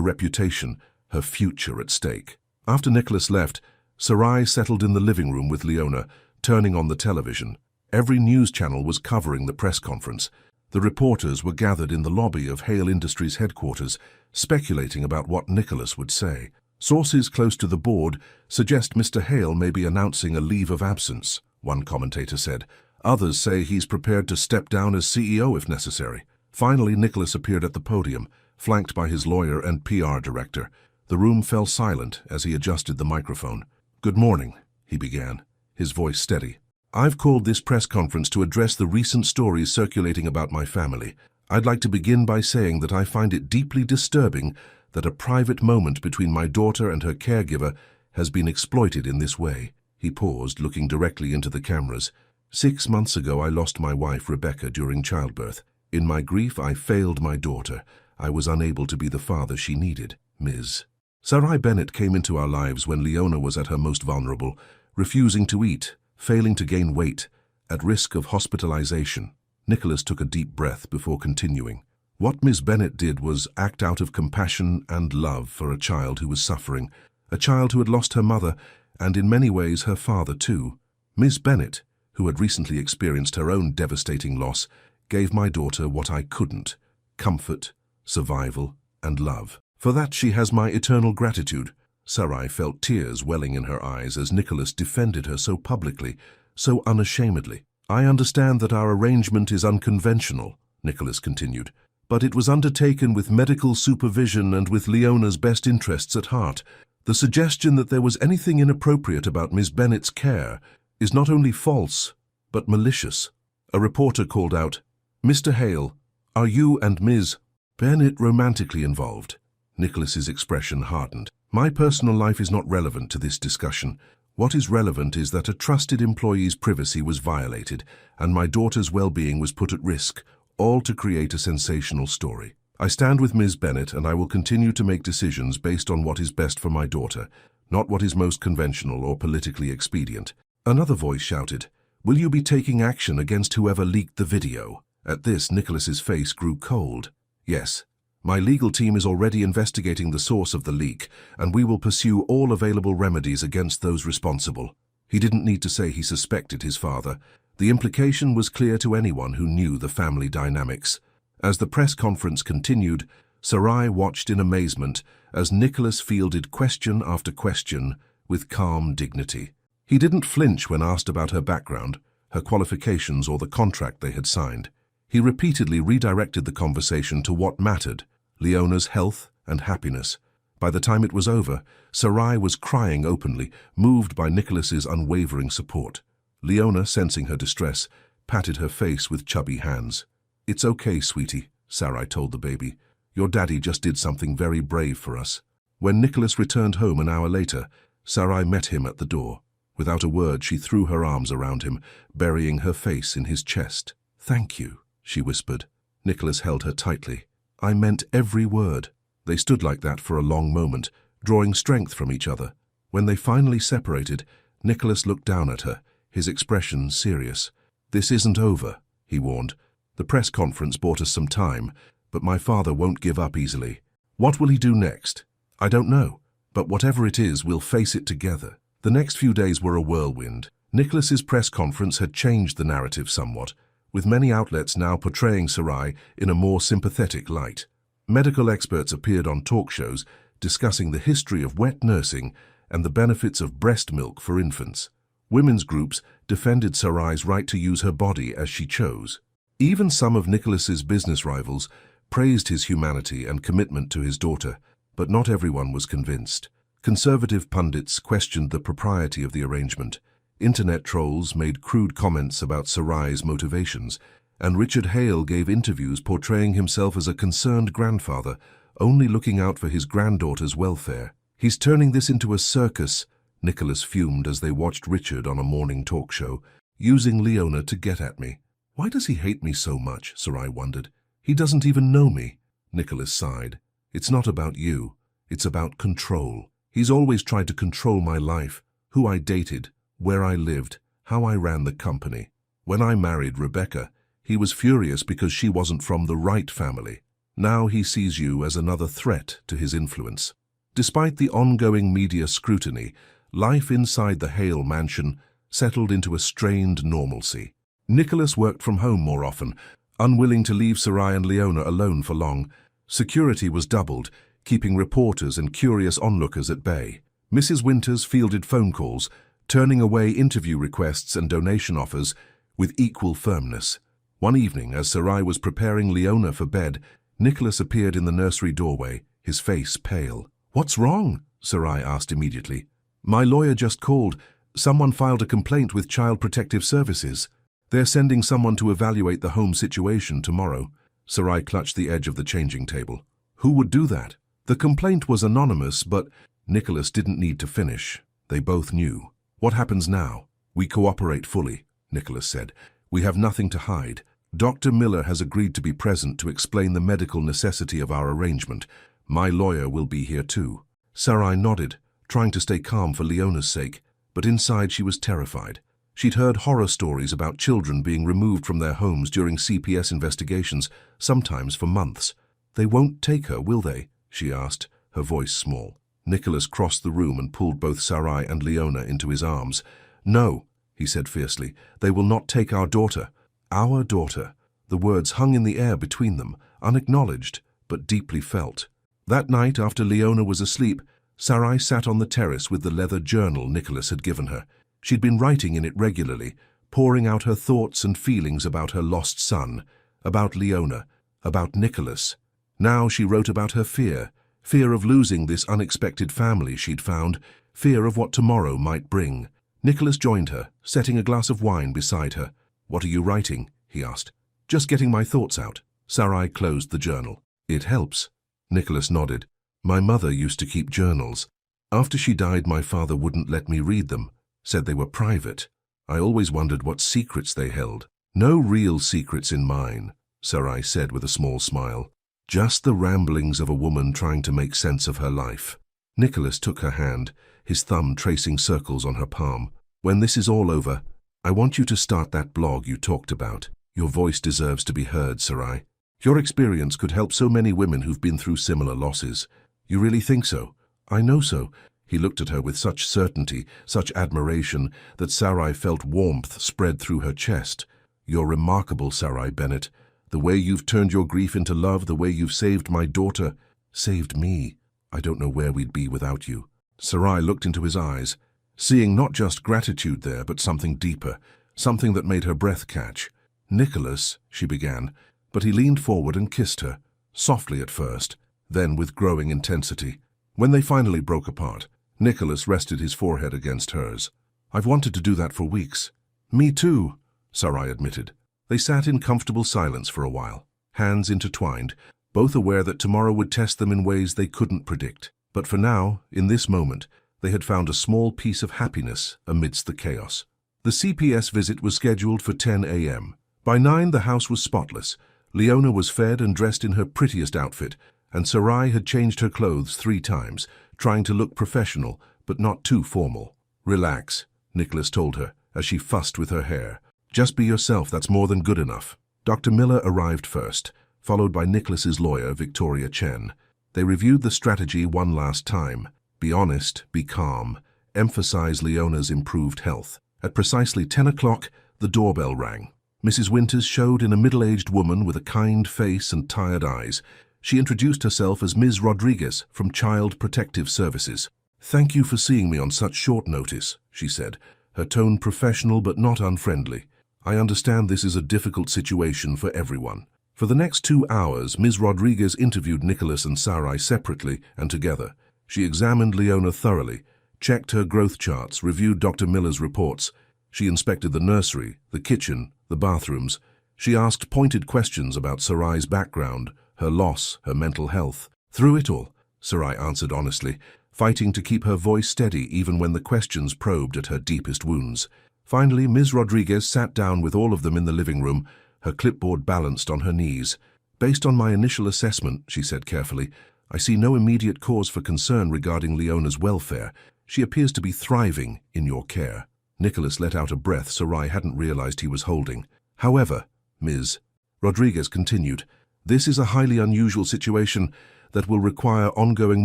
reputation, her future at stake. After Nicholas left, Sarai settled in the living room with Leona, turning on the television. Every news channel was covering the press conference. The reporters were gathered in the lobby of Hale Industries headquarters, speculating about what Nicholas would say. Sources close to the board suggest Mr. Hale may be announcing a leave of absence, one commentator said. Others say he's prepared to step down as CEO if necessary. Finally, Nicholas appeared at the podium, flanked by his lawyer and PR director. The room fell silent as he adjusted the microphone. Good morning, he began, his voice steady. I've called this press conference to address the recent stories circulating about my family. I'd like to begin by saying that I find it deeply disturbing that a private moment between my daughter and her caregiver has been exploited in this way. He paused, looking directly into the cameras. 6 months ago, I lost my wife, Rebecca, during childbirth. In my grief, I failed my daughter. I was unable to be the father she needed. Ms. Sarai Bennett came into our lives when Leona was at her most vulnerable, refusing to eat, failing to gain weight, at risk of hospitalization. Nicholas took a deep breath before continuing. What Ms. Bennett did was act out of compassion and love for a child who was suffering, a child who had lost her mother, and in many ways her father too. Ms. Bennett, who had recently experienced her own devastating loss, gave my daughter what I couldn't: comfort, survival, and love. For that she has my eternal gratitude. Sarai felt tears welling in her eyes as Nicholas defended her so publicly, so unashamedly. I understand that our arrangement is unconventional, Nicholas continued, but it was undertaken with medical supervision and with Leona's best interests at heart. The suggestion that there was anything inappropriate about Ms. Bennett's care is not only false, but malicious. A reporter called out, Mr. Hale, are you and Ms. Bennett romantically involved? Nicholas's expression hardened. My personal life is not relevant to this discussion. What is relevant is that a trusted employee's privacy was violated, and my daughter's well-being was put at risk, all to create a sensational story. I stand with Ms. Bennett, and I will continue to make decisions based on what is best for my daughter, not what is most conventional or politically expedient. Another voice shouted, Will you be taking action against whoever leaked the video? At this, Nicholas's face grew cold. Yes. My legal team is already investigating the source of the leak, and we will pursue all available remedies against those responsible. He didn't need to say he suspected his father. The implication was clear to anyone who knew the family dynamics. As the press conference continued, Sarai watched in amazement as Nicholas fielded question after question with calm dignity. He didn't flinch when asked about her background, her qualifications, or the contract they had signed. He repeatedly redirected the conversation to what mattered, Leona's health and happiness. By the time it was over, Sarai was crying openly, moved by Nicholas's unwavering support. Leona, sensing her distress, patted her face with chubby hands. "It's okay, sweetie," Sarai told the baby. "Your daddy just did something very brave for us." When Nicholas returned home an hour later, Sarai met him at the door. Without a word, she threw her arms around him, burying her face in his chest. "Thank you," she whispered. Nicholas held her tightly. "I meant every word." They stood like that for a long moment, drawing strength from each other. When they finally separated, Nicholas looked down at her, his expression serious. "This isn't over," he warned. "The press conference bought us some time, but my father won't give up easily. What will he do next? I don't know, but whatever it is, we'll face it together." The next few days were a whirlwind. Nicholas's press conference had changed the narrative somewhat, with many outlets now portraying Sarai in a more sympathetic light. Medical experts appeared on talk shows discussing the history of wet nursing and the benefits of breast milk for infants. Women's groups defended Sarai's right to use her body as she chose. Even some of Nicholas's business rivals praised his humanity and commitment to his daughter, but not everyone was convinced. Conservative pundits questioned the propriety of the arrangement. Internet trolls made crude comments about Sarai's motivations, and Richard Hale gave interviews portraying himself as a concerned grandfather, only looking out for his granddaughter's welfare. "He's turning this into a circus," Nicholas fumed as they watched Richard on a morning talk show, "using Leona to get at me." "Why does he hate me so much?" Sarai wondered. "He doesn't even know me." Nicholas sighed. "It's not about you. It's about control. He's always tried to control my life, who I dated, where I lived, how I ran the company. When I married Rebecca, he was furious because she wasn't from the right family. Now he sees you as another threat to his influence." Despite the ongoing media scrutiny, life inside the Hale mansion settled into a strained normalcy. Nicholas worked from home more often, unwilling to leave Sarai and Leona alone for long. Security was doubled, keeping reporters and curious onlookers at bay. Mrs. Winters fielded phone calls, turning away interview requests and donation offers with equal firmness. One evening, as Sarai was preparing Leona for bed, Nicholas appeared in the nursery doorway, his face pale. "What's wrong?" Sarai asked immediately. "My lawyer just called. Someone filed a complaint with Child Protective Services. They're sending someone to evaluate the home situation tomorrow." Sarai clutched the edge of the changing table. "Who would do that?" The complaint was anonymous, but Nicholas didn't need to finish. They both knew. "What happens now?" "We cooperate fully," Nicholas said. "We have nothing to hide. Dr. Miller has agreed to be present to explain the medical necessity of our arrangement. My lawyer will be here too." Sarai nodded, trying to stay calm for Leona's sake, but inside she was terrified. She'd heard horror stories about children being removed from their homes during CPS investigations, sometimes for months. "They won't take her, will they?" she asked, her voice small. Nicholas crossed the room and pulled both Sarai and Leona into his arms. "No," he said fiercely, "they will not take our daughter." Our daughter. The words hung in the air between them, unacknowledged, but deeply felt. That night, after Leona was asleep, Sarai sat on the terrace with the leather journal Nicholas had given her. She'd been writing in it regularly, pouring out her thoughts and feelings about her lost son, about Leona, about Nicholas. Now she wrote about her fear of losing this unexpected family she'd found, fear of what tomorrow might bring. Nicholas joined her, setting a glass of wine beside her. "What are you writing?" he asked. "Just getting my thoughts out." Sarai closed the journal. "It helps." Nicholas nodded. "My mother used to keep journals. After she died, my father wouldn't let me read them, said they were private. I always wondered what secrets they held." "No real secrets in mine," Sarai said with a small smile. "Just the ramblings of a woman trying to make sense of her life." Nicholas took her hand, his thumb tracing circles on her palm. "When this is all over, I want you to start that blog you talked about. Your voice deserves to be heard, Sarai. Your experience could help so many women who've been through similar losses." "You really think so?" "I know so." He looked at her with such certainty, such admiration, that Sarai felt warmth spread through her chest. "You're remarkable, Sarai Bennett. The way you've turned your grief into love, the way you've saved my daughter, saved me. I don't know where we'd be without you." Sarai looked into his eyes, seeing not just gratitude there, but something deeper, something that made her breath catch. "Nicholas," she began, but he leaned forward and kissed her, softly at first, then with growing intensity. When they finally broke apart, Nicholas rested his forehead against hers. "I've wanted to do that for weeks." "Me too," Sarai admitted. They sat in comfortable silence for a while, hands intertwined, both aware that tomorrow would test them in ways they couldn't predict. But for now, in this moment, they had found a small piece of happiness amidst the chaos. The CPS visit was scheduled for 10 a.m. By 9, the house was spotless. Leona was fed and dressed in her prettiest outfit, and Sarai had changed her clothes 3 times, trying to look professional, but not too formal. "Relax," Nicholas told her, as she fussed with her hair. "Just be yourself, that's more than good enough." Dr. Miller arrived first, followed by Nicholas's lawyer, Victoria Chen. They reviewed the strategy one last time. Be honest, be calm, emphasize Leona's improved health. At precisely 10 o'clock, the doorbell rang. Mrs. Winters showed in a middle-aged woman with a kind face and tired eyes. She introduced herself as Ms. Rodriguez from Child Protective Services. "Thank you for seeing me on such short notice," she said, her tone professional but not unfriendly. "I understand this is a difficult situation for everyone." For the next 2 hours, Ms. Rodriguez interviewed Nicholas and Sarai separately and together. She examined Leona thoroughly, checked her growth charts, reviewed Dr. Miller's reports. She inspected the nursery, the kitchen, the bathrooms. She asked pointed questions about Sarai's background, her loss, her mental health. Through it all, Sarai answered honestly, fighting to keep her voice steady even when the questions probed at her deepest wounds. Finally, Ms. Rodriguez sat down with all of them in the living room, her clipboard balanced on her knees. "Based on my initial assessment," she said carefully, "I see no immediate cause for concern regarding Leona's welfare. She appears to be thriving in your care." Nicholas let out a breath Sarai hadn't realized he was holding. "However," Ms. Rodriguez continued, "this is a highly unusual situation that will require ongoing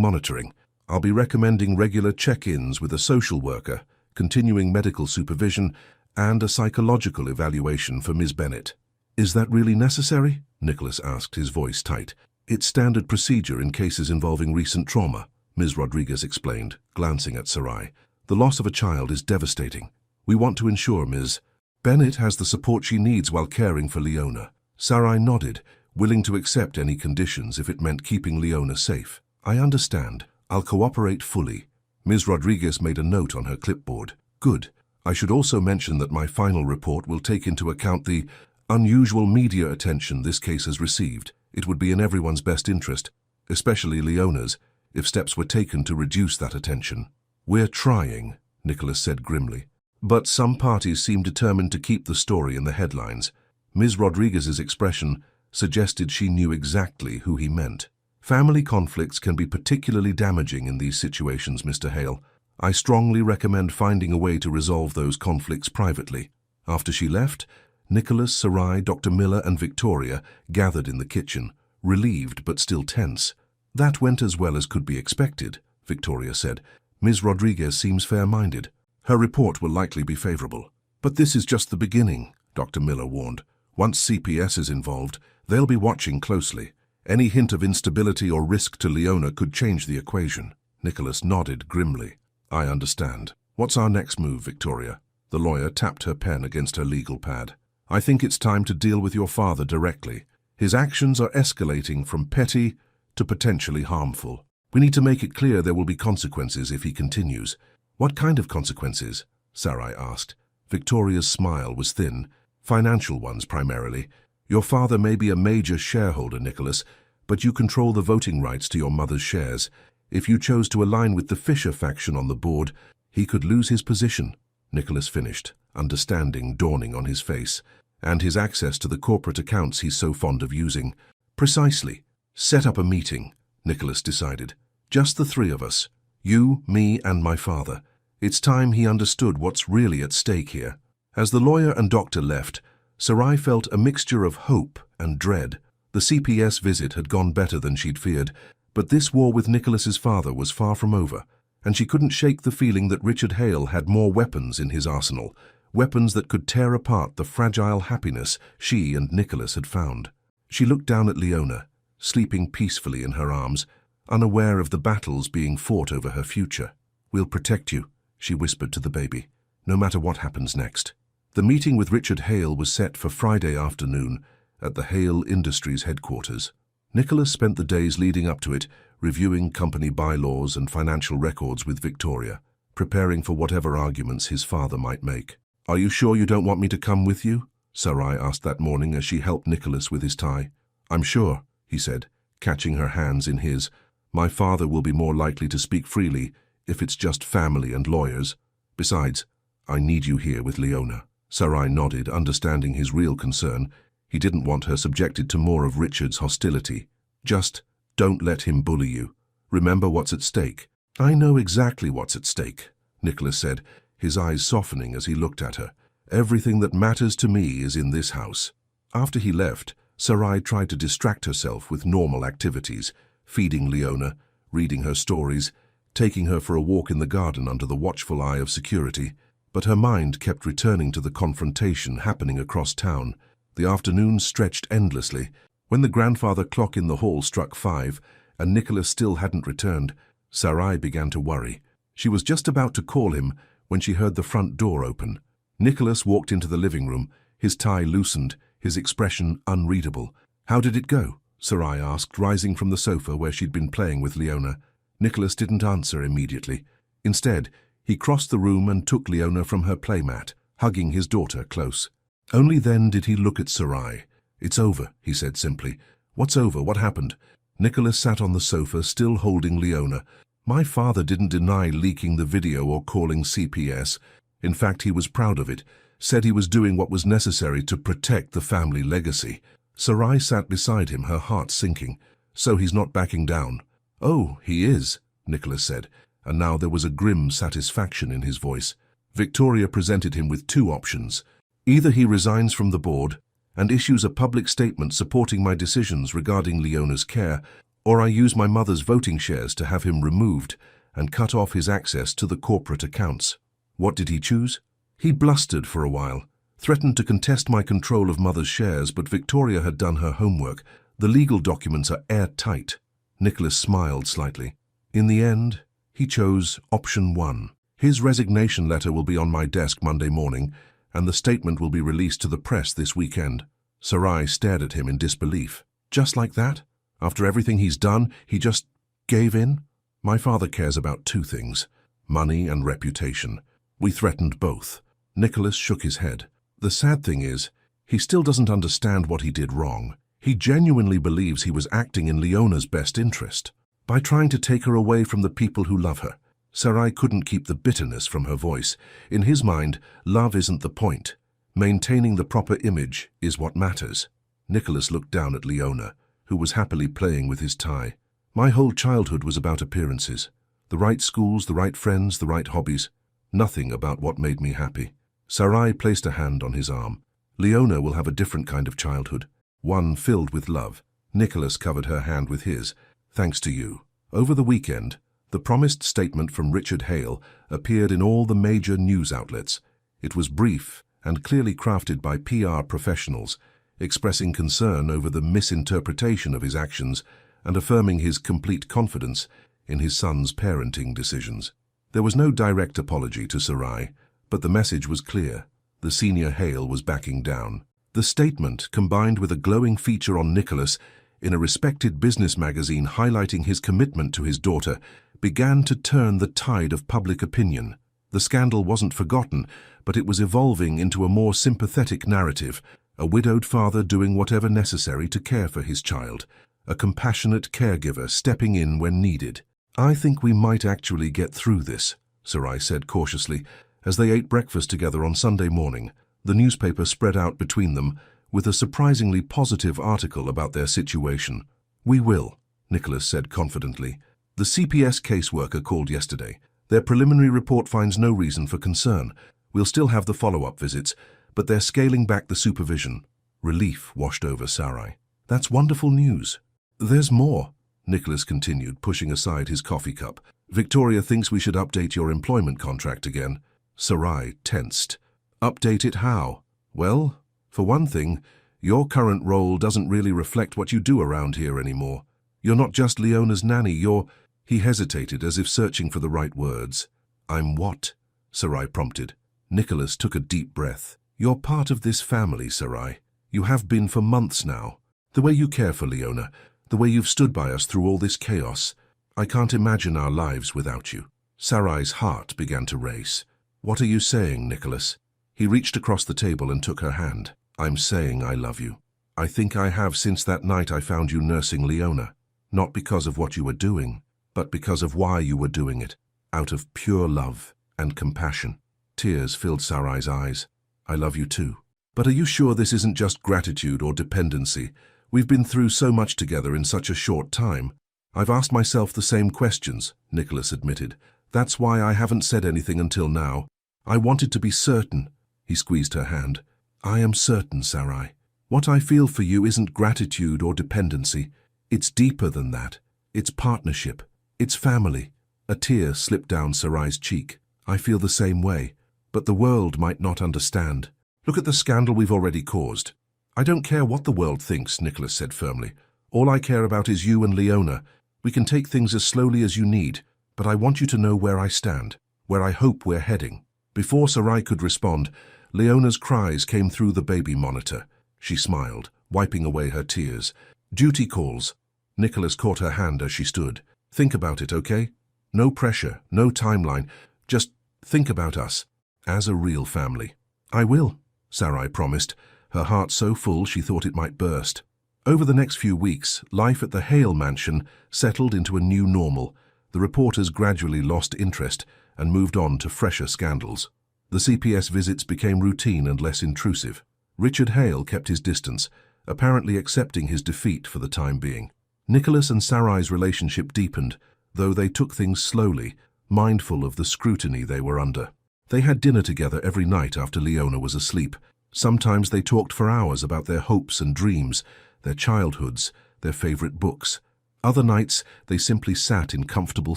monitoring. I'll be recommending regular check-ins with a social worker, continuing medical supervision, and a psychological evaluation for Ms. Bennett." "Is that really necessary?" Nicholas asked, his voice tight. "It's standard procedure in cases involving recent trauma," Ms. Rodriguez explained, glancing at Sarai. "The loss of a child is devastating. We want to ensure Ms. Bennett has the support she needs while caring for Leona." Sarai nodded, willing to accept any conditions if it meant keeping Leona safe. "I understand. I'll cooperate fully." Ms. Rodriguez made a note on her clipboard. "Good. I should also mention that my final report will take into account the unusual media attention this case has received. It would be in everyone's best interest, especially Leona's, if steps were taken to reduce that attention." "We're trying," Nicholas said grimly. "But some parties seem determined to keep the story in the headlines." Ms. Rodriguez's expression suggested she knew exactly who he meant. "Family conflicts can be particularly damaging in these situations, Mr. Hale. I strongly recommend finding a way to resolve those conflicts privately." After she left, Nicholas, Sarai, Dr. Miller, and Victoria gathered in the kitchen, relieved but still tense. "That went as well as could be expected," Victoria said. "Ms. Rodriguez seems fair-minded. Her report will likely be favorable." "But this is just the beginning," Dr. Miller warned. "Once CPS is involved, they'll be watching closely. Any hint of instability or risk to Leona could change the equation." Nicholas nodded grimly. "I understand. What's our next move, Victoria?" The lawyer tapped her pen against her legal pad. "I think it's time to deal with your father directly. His actions are escalating from petty to potentially harmful. We need to make it clear there will be consequences if he continues." "What kind of consequences?" Sarai asked. Victoria's smile was thin. "Financial ones, primarily. Your father may be a major shareholder, Nicholas, but you control the voting rights to your mother's shares. If you chose to align with the Fisher faction on the board, he could lose his position," Nicholas finished, understanding dawning on his face, "and his access to the corporate accounts he's so fond of using." "Precisely. Set up a meeting," Nicholas decided. "Just the 3 of us. You, me, and my father. It's time he understood what's really at stake here." As the lawyer and doctor left, Sarai felt a mixture of hope and dread. The CPS visit had gone better than she'd feared, but this war with Nicholas's father was far from over, and she couldn't shake the feeling that Richard Hale had more weapons in his arsenal, weapons that could tear apart the fragile happiness she and Nicholas had found. She looked down at Leona, sleeping peacefully in her arms, unaware of the battles being fought over her future. "We'll protect you," she whispered to the baby, "no matter what happens next." The meeting with Richard Hale was set for Friday afternoon at the Hale Industries headquarters. Nicholas spent the days leading up to it reviewing company bylaws and financial records with Victoria, preparing for whatever arguments his father might make. "Are you sure you don't want me to come with you?" Sarai asked that morning as she helped Nicholas with his tie. "I'm sure," he said, catching her hands in his. "My father will be more likely to speak freely if it's just family and lawyers. Besides, I need you here with Leona." Sarai nodded, understanding his real concern. He didn't want her subjected to more of Richard's hostility. "Just don't let him bully you. Remember what's at stake." "I know exactly what's at stake," Nicholas said, his eyes softening as he looked at her. "Everything that matters to me is in this house." After he left, Sarai tried to distract herself with normal activities, feeding Leona, reading her stories, taking her for a walk in the garden under the watchful eye of security. But her mind kept returning to the confrontation happening across town. The afternoon stretched endlessly. When the grandfather clock in the hall struck 5 and Nicholas still hadn't returned, Sarai began to worry. She was just about to call him when she heard the front door open. Nicholas walked into the living room, his tie loosened, his expression unreadable. "How did it go?" Sarai asked, rising from the sofa where she'd been playing with Leona. Nicholas didn't answer immediately. Instead, he crossed the room and took Leona from her playmat, hugging his daughter close. Only then did he look at Sarai. "It's over," he said simply. "What's over? What happened?" Nicholas sat on the sofa, still holding Leona. "My father didn't deny leaking the video or calling CPS. In fact, he was proud of it, said he was doing what was necessary to protect the family legacy." Sarai sat beside him, her heart sinking. "So he's not backing down?" "Oh, he is," Nicholas said, and now there was a grim satisfaction in his voice. Victoria presented him with 2 options. Either he resigns from the board and issues a public statement supporting my decisions regarding Leona's care, or I use my mother's voting shares to have him removed and cut off his access to the corporate accounts. What did he choose? He blustered for a while, threatened to contest my control of mother's shares, but Victoria had done her homework. The legal documents are airtight. Nicholas smiled slightly. In the end, he chose option 1. His resignation letter will be on my desk Monday morning, and the statement will be released to the press this weekend. Sarai stared at him in disbelief. "Just like that? After everything he's done, he just gave in?" "My father cares about 2 things, money and reputation. We threatened both." Nicholas shook his head. "The sad thing is, he still doesn't understand what he did wrong. He genuinely believes he was acting in Leona's best interest by trying to take her away from the people who love her." Sarai couldn't keep the bitterness from her voice. In his mind, love isn't the point. Maintaining the proper image is what matters. Nicholas looked down at Leona, who was happily playing with his tie. "My whole childhood was about appearances. The right schools, the right friends, the right hobbies. Nothing about what made me happy." Sarai placed a hand on his arm. "Leona will have a different kind of childhood, one filled with love." Nicholas covered her hand with his. "Thanks to you." Over the weekend, the promised statement from Richard Hale appeared in all the major news outlets. It was brief and clearly crafted by PR professionals, expressing concern over the misinterpretation of his actions and affirming his complete confidence in his son's parenting decisions. There was no direct apology to Sarai, but the message was clear. The senior Hale was backing down. The statement, combined with a glowing feature on Nicholas in a respected business magazine highlighting his commitment to his daughter, began to turn the tide of public opinion. The scandal wasn't forgotten, but it was evolving into a more sympathetic narrative, a widowed father doing whatever necessary to care for his child, a compassionate caregiver stepping in when needed. "I think we might actually get through this," Sarai said cautiously, as they ate breakfast together on Sunday morning. The newspaper spread out between them with a surprisingly positive article about their situation. "We will," Nicholas said confidently. "The CPS caseworker called yesterday. Their preliminary report finds no reason for concern. We'll still have the follow-up visits, but they're scaling back the supervision." Relief washed over Sarai. "That's wonderful news." "There's more," Nicholas continued, pushing aside his coffee cup. "Victoria thinks we should update your employment contract again." Sarai tensed. "Update it how?" "Well, for one thing, your current role doesn't really reflect what you do around here anymore. You're not just Leona's nanny, you're—" He hesitated as if searching for the right words. "I'm what?" Sarai prompted. Nicholas took a deep breath. You're part of this family, Sarai. You have been for months now. The way you care for Leona, the way you've stood by us through all this chaos, I can't imagine our lives without you." Sarai's heart began to race. "What are you saying, Nicholas?" He reached across the table and took her hand. "I'm saying I love you. I think I have since that night I found you nursing Leona. Not because of what you were doing, but because of why you were doing it, out of pure love and compassion." Tears filled Sarai's eyes. "I love you too. But are you sure this isn't just gratitude or dependency? We've been through so much together in such a short time." "I've asked myself the same questions," Nicholas admitted. "That's why I haven't said anything until now. I wanted to be certain." He squeezed her hand. "I am certain, Sarai. What I feel for you isn't gratitude or dependency. It's deeper than that. It's partnership. It's family." A tear slipped down Sarai's cheek. "I feel the same way, but the world might not understand. Look at the scandal we've already caused." "I don't care what the world thinks," Nicholas said firmly. "All I care about is you and Leona. We can take things as slowly as you need, but I want you to know where I stand, where I hope we're heading." Before Sarai could respond, Leona's cries came through the baby monitor. She smiled, wiping away her tears. "Duty calls." Nicholas caught her hand as she stood. "Think about it, okay? No pressure, no timeline. Just think about us, as a real family." "I will," Sarai promised, her heart so full she thought it might burst. Over the next few weeks, life at the Hale mansion settled into a new normal. The reporters gradually lost interest and moved on to fresher scandals. The CPS visits became routine and less intrusive. Richard Hale kept his distance, apparently accepting his defeat for the time being. Nicholas and Sarai's relationship deepened, though they took things slowly, mindful of the scrutiny they were under. They had dinner together every night after Leona was asleep. Sometimes they talked for hours about their hopes and dreams, their childhoods, their favorite books. Other nights, they simply sat in comfortable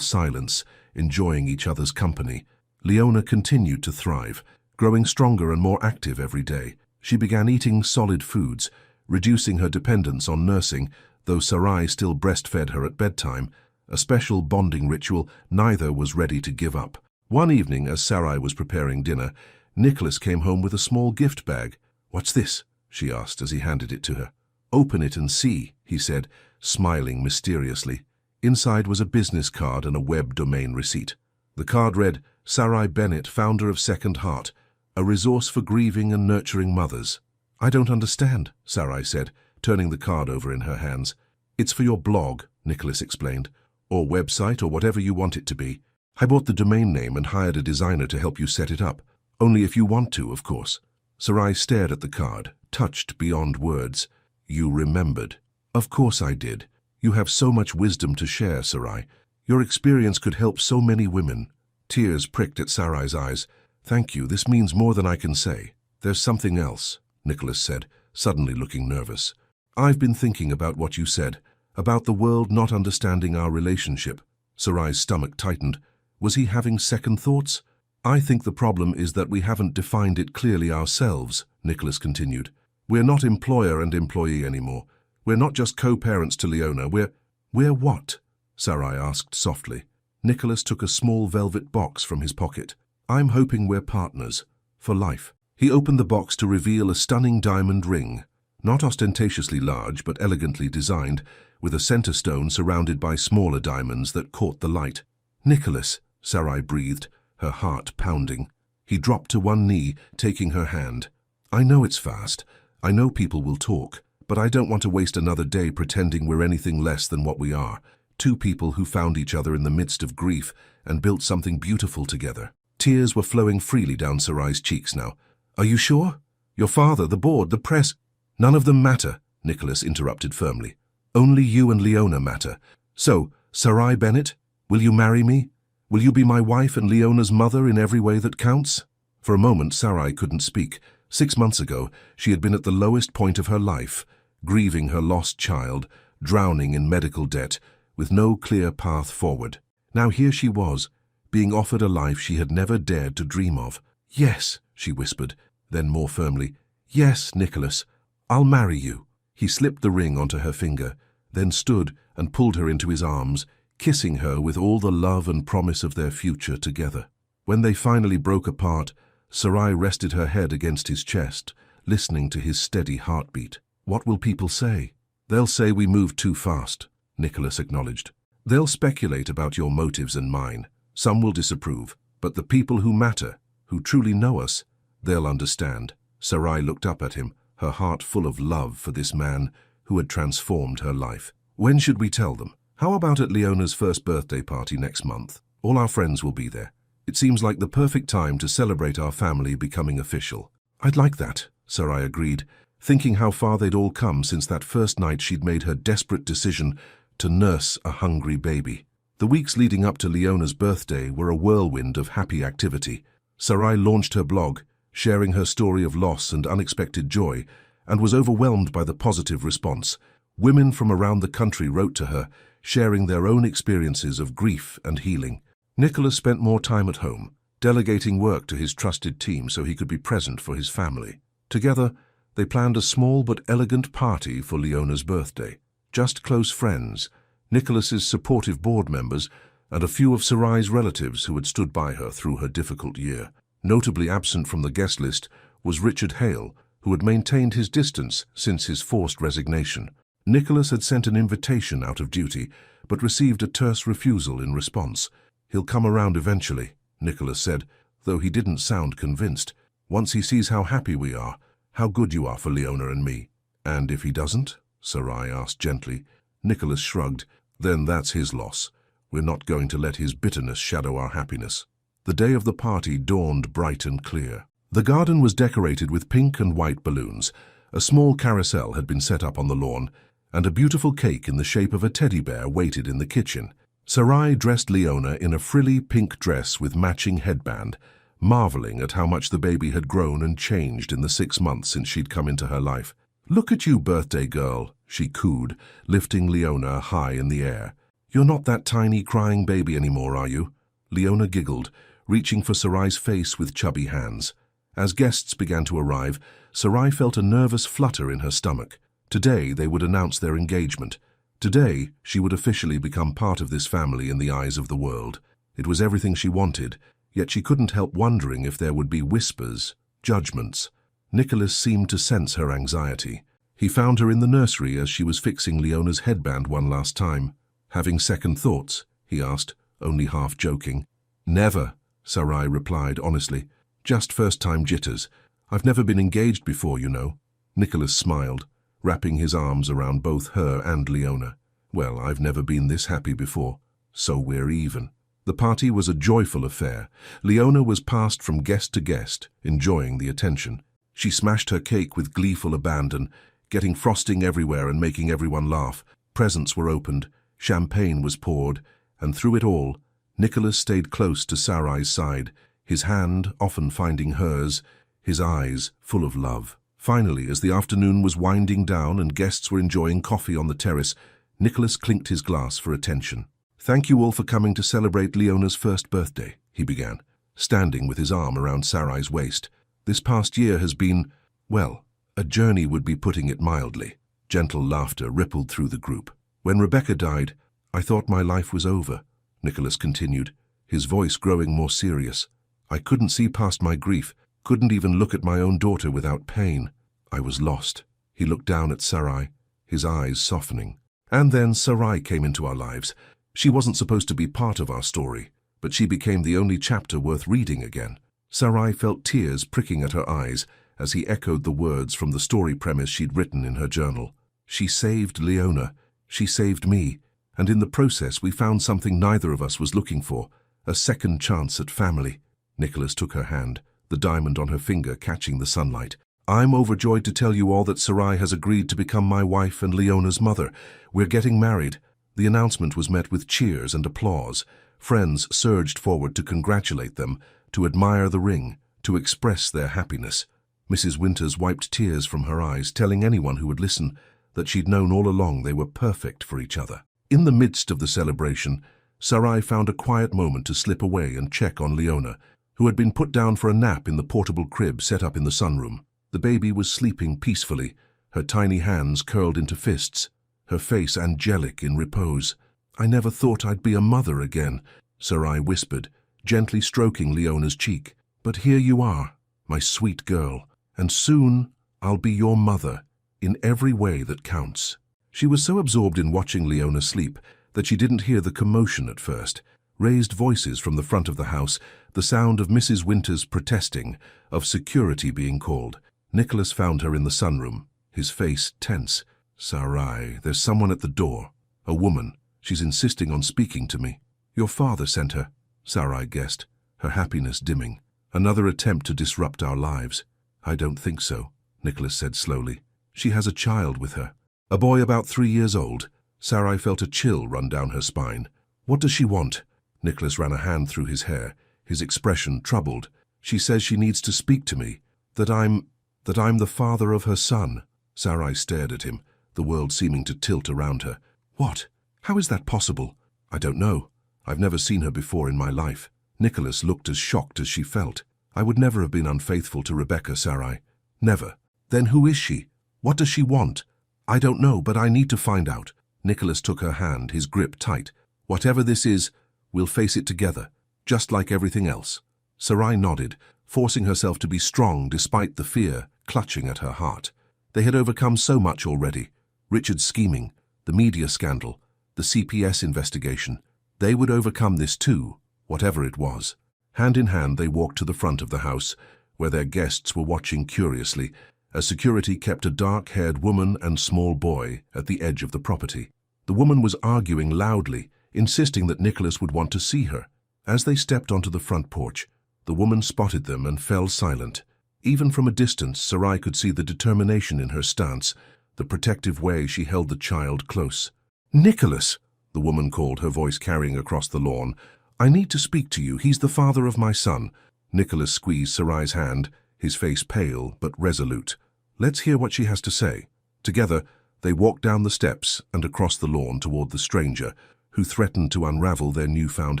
silence, enjoying each other's company. Leona continued to thrive, growing stronger and more active every day. She began eating solid foods, reducing her dependence on nursing, though Sarai still breastfed her at bedtime, a special bonding ritual neither was ready to give up. One evening, as Sarai was preparing dinner, Nicholas came home with a small gift bag. "What's this?" she asked as he handed it to her. "Open it and see," he said, smiling mysteriously. Inside was a business card and a web domain receipt. The card read, "Sarai Bennett, founder of Second Heart, a resource for grieving and nurturing mothers." "I don't understand," Sarai said, turning the card over in her hands. "It's for your blog," Nicholas explained, "or website or whatever you want it to be. I bought the domain name and hired a designer to help you set it up. Only if you want to, of course." Sarai stared at the card, touched beyond words. "You remembered." "Of course I did. You have so much wisdom to share, Sarai. Your experience could help so many women." Tears pricked at Sarai's eyes. "Thank you, this means more than I can say." "There's something else," Nicholas said, suddenly looking nervous. "I've been thinking about what you said, about the world not understanding our relationship." Sarai's stomach tightened. Was he having second thoughts? "I think the problem is that we haven't defined it clearly ourselves," Nicholas continued. "We're not employer and employee anymore. We're not just co-parents to Leona. We're what?" Sarai asked softly. Nicholas took a small velvet box from his pocket. "I'm hoping we're partners. For life." He opened the box to reveal a stunning diamond ring, not ostentatiously large but elegantly designed, with a center stone surrounded by smaller diamonds that caught the light. "Nicholas," Sarai breathed, her heart pounding. He dropped to one knee, taking her hand. "I know it's fast. I know people will talk, but I don't want to waste another day pretending we're anything less than what we are. Two people who found each other in the midst of grief and built something beautiful together." Tears were flowing freely down Sarai's cheeks now. "Are you sure? Your father, the board, the press—" "None of them matter," Nicholas interrupted firmly. "Only you and Leona matter. So, Sarai Bennett, will you marry me? Will you be my wife and Leona's mother in every way that counts?" For a moment, Sarai couldn't speak. 6 months ago, she had been at the lowest point of her life, grieving her lost child, drowning in medical debt, with no clear path forward. Now here she was, being offered a life she had never dared to dream of. "Yes," she whispered, then more firmly, "Yes, Nicholas, I'll marry you." He slipped the ring onto her finger, then stood and pulled her into his arms, kissing her with all the love and promise of their future together. When they finally broke apart, Sarai rested her head against his chest, listening to his steady heartbeat. "What will people say?" "They'll say we moved too fast," Nicholas acknowledged. "They'll speculate about your motives and mine. Some will disapprove, but the people who matter, who truly know us, they'll understand." Sarai looked up at him, her heart full of love for this man who had transformed her life. "When should we tell them?" "How about at Leona's first birthday party next month? All our friends will be there. It seems like the perfect time to celebrate our family becoming official." "I'd like that," Sarai agreed, thinking how far they'd all come since that first night she'd made her desperate decision to nurse a hungry baby. The weeks leading up to Leona's birthday were a whirlwind of happy activity. Sarai launched her blog, sharing her story of loss and unexpected joy, and was overwhelmed by the positive response. Women from around the country wrote to her, sharing their own experiences of grief and healing. Nicholas spent more time at home, delegating work to his trusted team so he could be present for his family. Together, they planned a small but elegant party for Leona's birthday. Just close friends, Nicholas's supportive board members, and a few of Sarai's relatives who had stood by her through her difficult year. Notably absent from the guest list was Richard Hale, who had maintained his distance since his forced resignation. Nicholas had sent an invitation out of duty, but received a terse refusal in response. "He'll come around eventually," Nicholas said, though he didn't sound convinced. "Once he sees how happy we are, how good you are for Leona and me." "And if he doesn't?" Sarai asked gently. Nicholas shrugged. "Then that's his loss. We're not going to let his bitterness shadow our happiness." The day of the party dawned bright and clear. The garden was decorated with pink and white balloons. A small carousel had been set up on the lawn, and a beautiful cake in the shape of a teddy bear waited in the kitchen. Sarai dressed Leona in a frilly pink dress with matching headband, marveling at how much the baby had grown and changed in the 6 months since she'd come into her life. "Look at you, birthday girl," she cooed, lifting Leona high in the air. "You're not that tiny crying baby anymore, are you?" Leona giggled, reaching for Sarai's face with chubby hands. As guests began to arrive, Sarai felt a nervous flutter in her stomach. Today they would announce their engagement. Today she would officially become part of this family in the eyes of the world. It was everything she wanted, yet she couldn't help wondering if there would be whispers, judgments. Nicholas seemed to sense her anxiety. He found her in the nursery as she was fixing Leona's headband one last time. "Having second thoughts?" he asked, only half joking. "Never," Sarai replied honestly. "Just first-time jitters. I've never been engaged before, you know." Nicholas smiled, wrapping his arms around both her and Leona. "Well, I've never been this happy before, so we're even." The party was a joyful affair. Leona was passed from guest to guest, enjoying the attention. She smashed her cake with gleeful abandon, getting frosting everywhere and making everyone laugh. Presents were opened, champagne was poured, and through it all, Nicholas stayed close to Sarai's side, his hand often finding hers, his eyes full of love. Finally, as the afternoon was winding down and guests were enjoying coffee on the terrace, Nicholas clinked his glass for attention. "Thank you all for coming to celebrate Leona's first birthday," he began, standing with his arm around Sarai's waist. "This past year has been, well, a journey would be putting it mildly." Gentle laughter rippled through the group. "When Rebecca died, I thought my life was over," Nicholas continued, his voice growing more serious. "I couldn't see past my grief, couldn't even look at my own daughter without pain. I was lost." He looked down at Sarai, his eyes softening. "And then Sarai came into our lives. She wasn't supposed to be part of our story, but she became the only chapter worth reading again." Sarai felt tears pricking at her eyes as he echoed the words from the story premise she'd written in her journal. "She saved Leona, she saved me, and in the process we found something neither of us was looking for, a second chance at family." Nicholas took her hand, the diamond on her finger catching the sunlight. "I'm overjoyed to tell you all that Sarai has agreed to become my wife and Leona's mother. We're getting married." The announcement was met with cheers and applause. Friends surged forward to congratulate them, to admire the ring, to express their happiness. Mrs. Winters wiped tears from her eyes, telling anyone who would listen that she'd known all along they were perfect for each other. In the midst of the celebration, Sarai found a quiet moment to slip away and check on Leona, who had been put down for a nap in the portable crib set up in the sunroom. The baby was sleeping peacefully, her tiny hands curled into fists, her face angelic in repose. "I never thought I'd be a mother again," Sarai whispered, gently stroking Leona's cheek. "But here you are." my sweet girl, and soon I'll be your mother in every way that counts." She was so absorbed in watching Leona sleep that she didn't hear the commotion at first. Raised voices from the front of the house, the sound of Mrs. Winters protesting, of security being called. Nicholas found her in the sunroom, his face tense. "Sarai, there's someone at the door. A woman. She's insisting on speaking to me." "Your father sent her," Sarai guessed, her happiness dimming. "Another attempt to disrupt our lives." "I don't think so," Nicholas said slowly. "She has a child with her. A boy about 3 years old." Sarai felt a chill run down her spine. "What does she want?" Nicholas ran a hand through his hair, his expression troubled. "She says she needs to speak to me, that I'm the father of her son." Sarai stared at him, the world seeming to tilt around her. "What? How is that possible?" "I don't know. I've never seen her before in my life." Nicholas looked as shocked as she felt. "I would never have been unfaithful to Rebecca, Sarai. Never." "Then who is she? What does she want?" "I don't know, but I need to find out." Nicholas took her hand, his grip tight. "Whatever this is, we'll face it together, just like everything else." Sarai nodded, forcing herself to be strong despite the fear clutching at her heart. They had overcome so much already. Richard's scheming, the media scandal, the CPS investigation. They would overcome this too, whatever it was. Hand in hand, they walked to the front of the house, where their guests were watching curiously, as security kept a dark-haired woman and small boy at the edge of the property. The woman was arguing loudly, insisting that Nicholas would want to see her. As they stepped onto the front porch, the woman spotted them and fell silent. Even from a distance, Sarai could see the determination in her stance, the protective way she held the child close. "Nicholas," the woman called, her voice carrying across the lawn. "I need to speak to you. He's the father of my son." Nicholas squeezed Sarai's hand, his face pale but resolute. "Let's hear what she has to say." Together, they walked down the steps and across the lawn toward the stranger, who threatened to unravel their newfound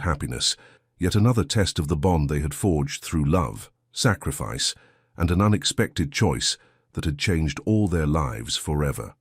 happiness. Yet another test of the bond they had forged through love, sacrifice, and an unexpected choice that had changed all their lives forever.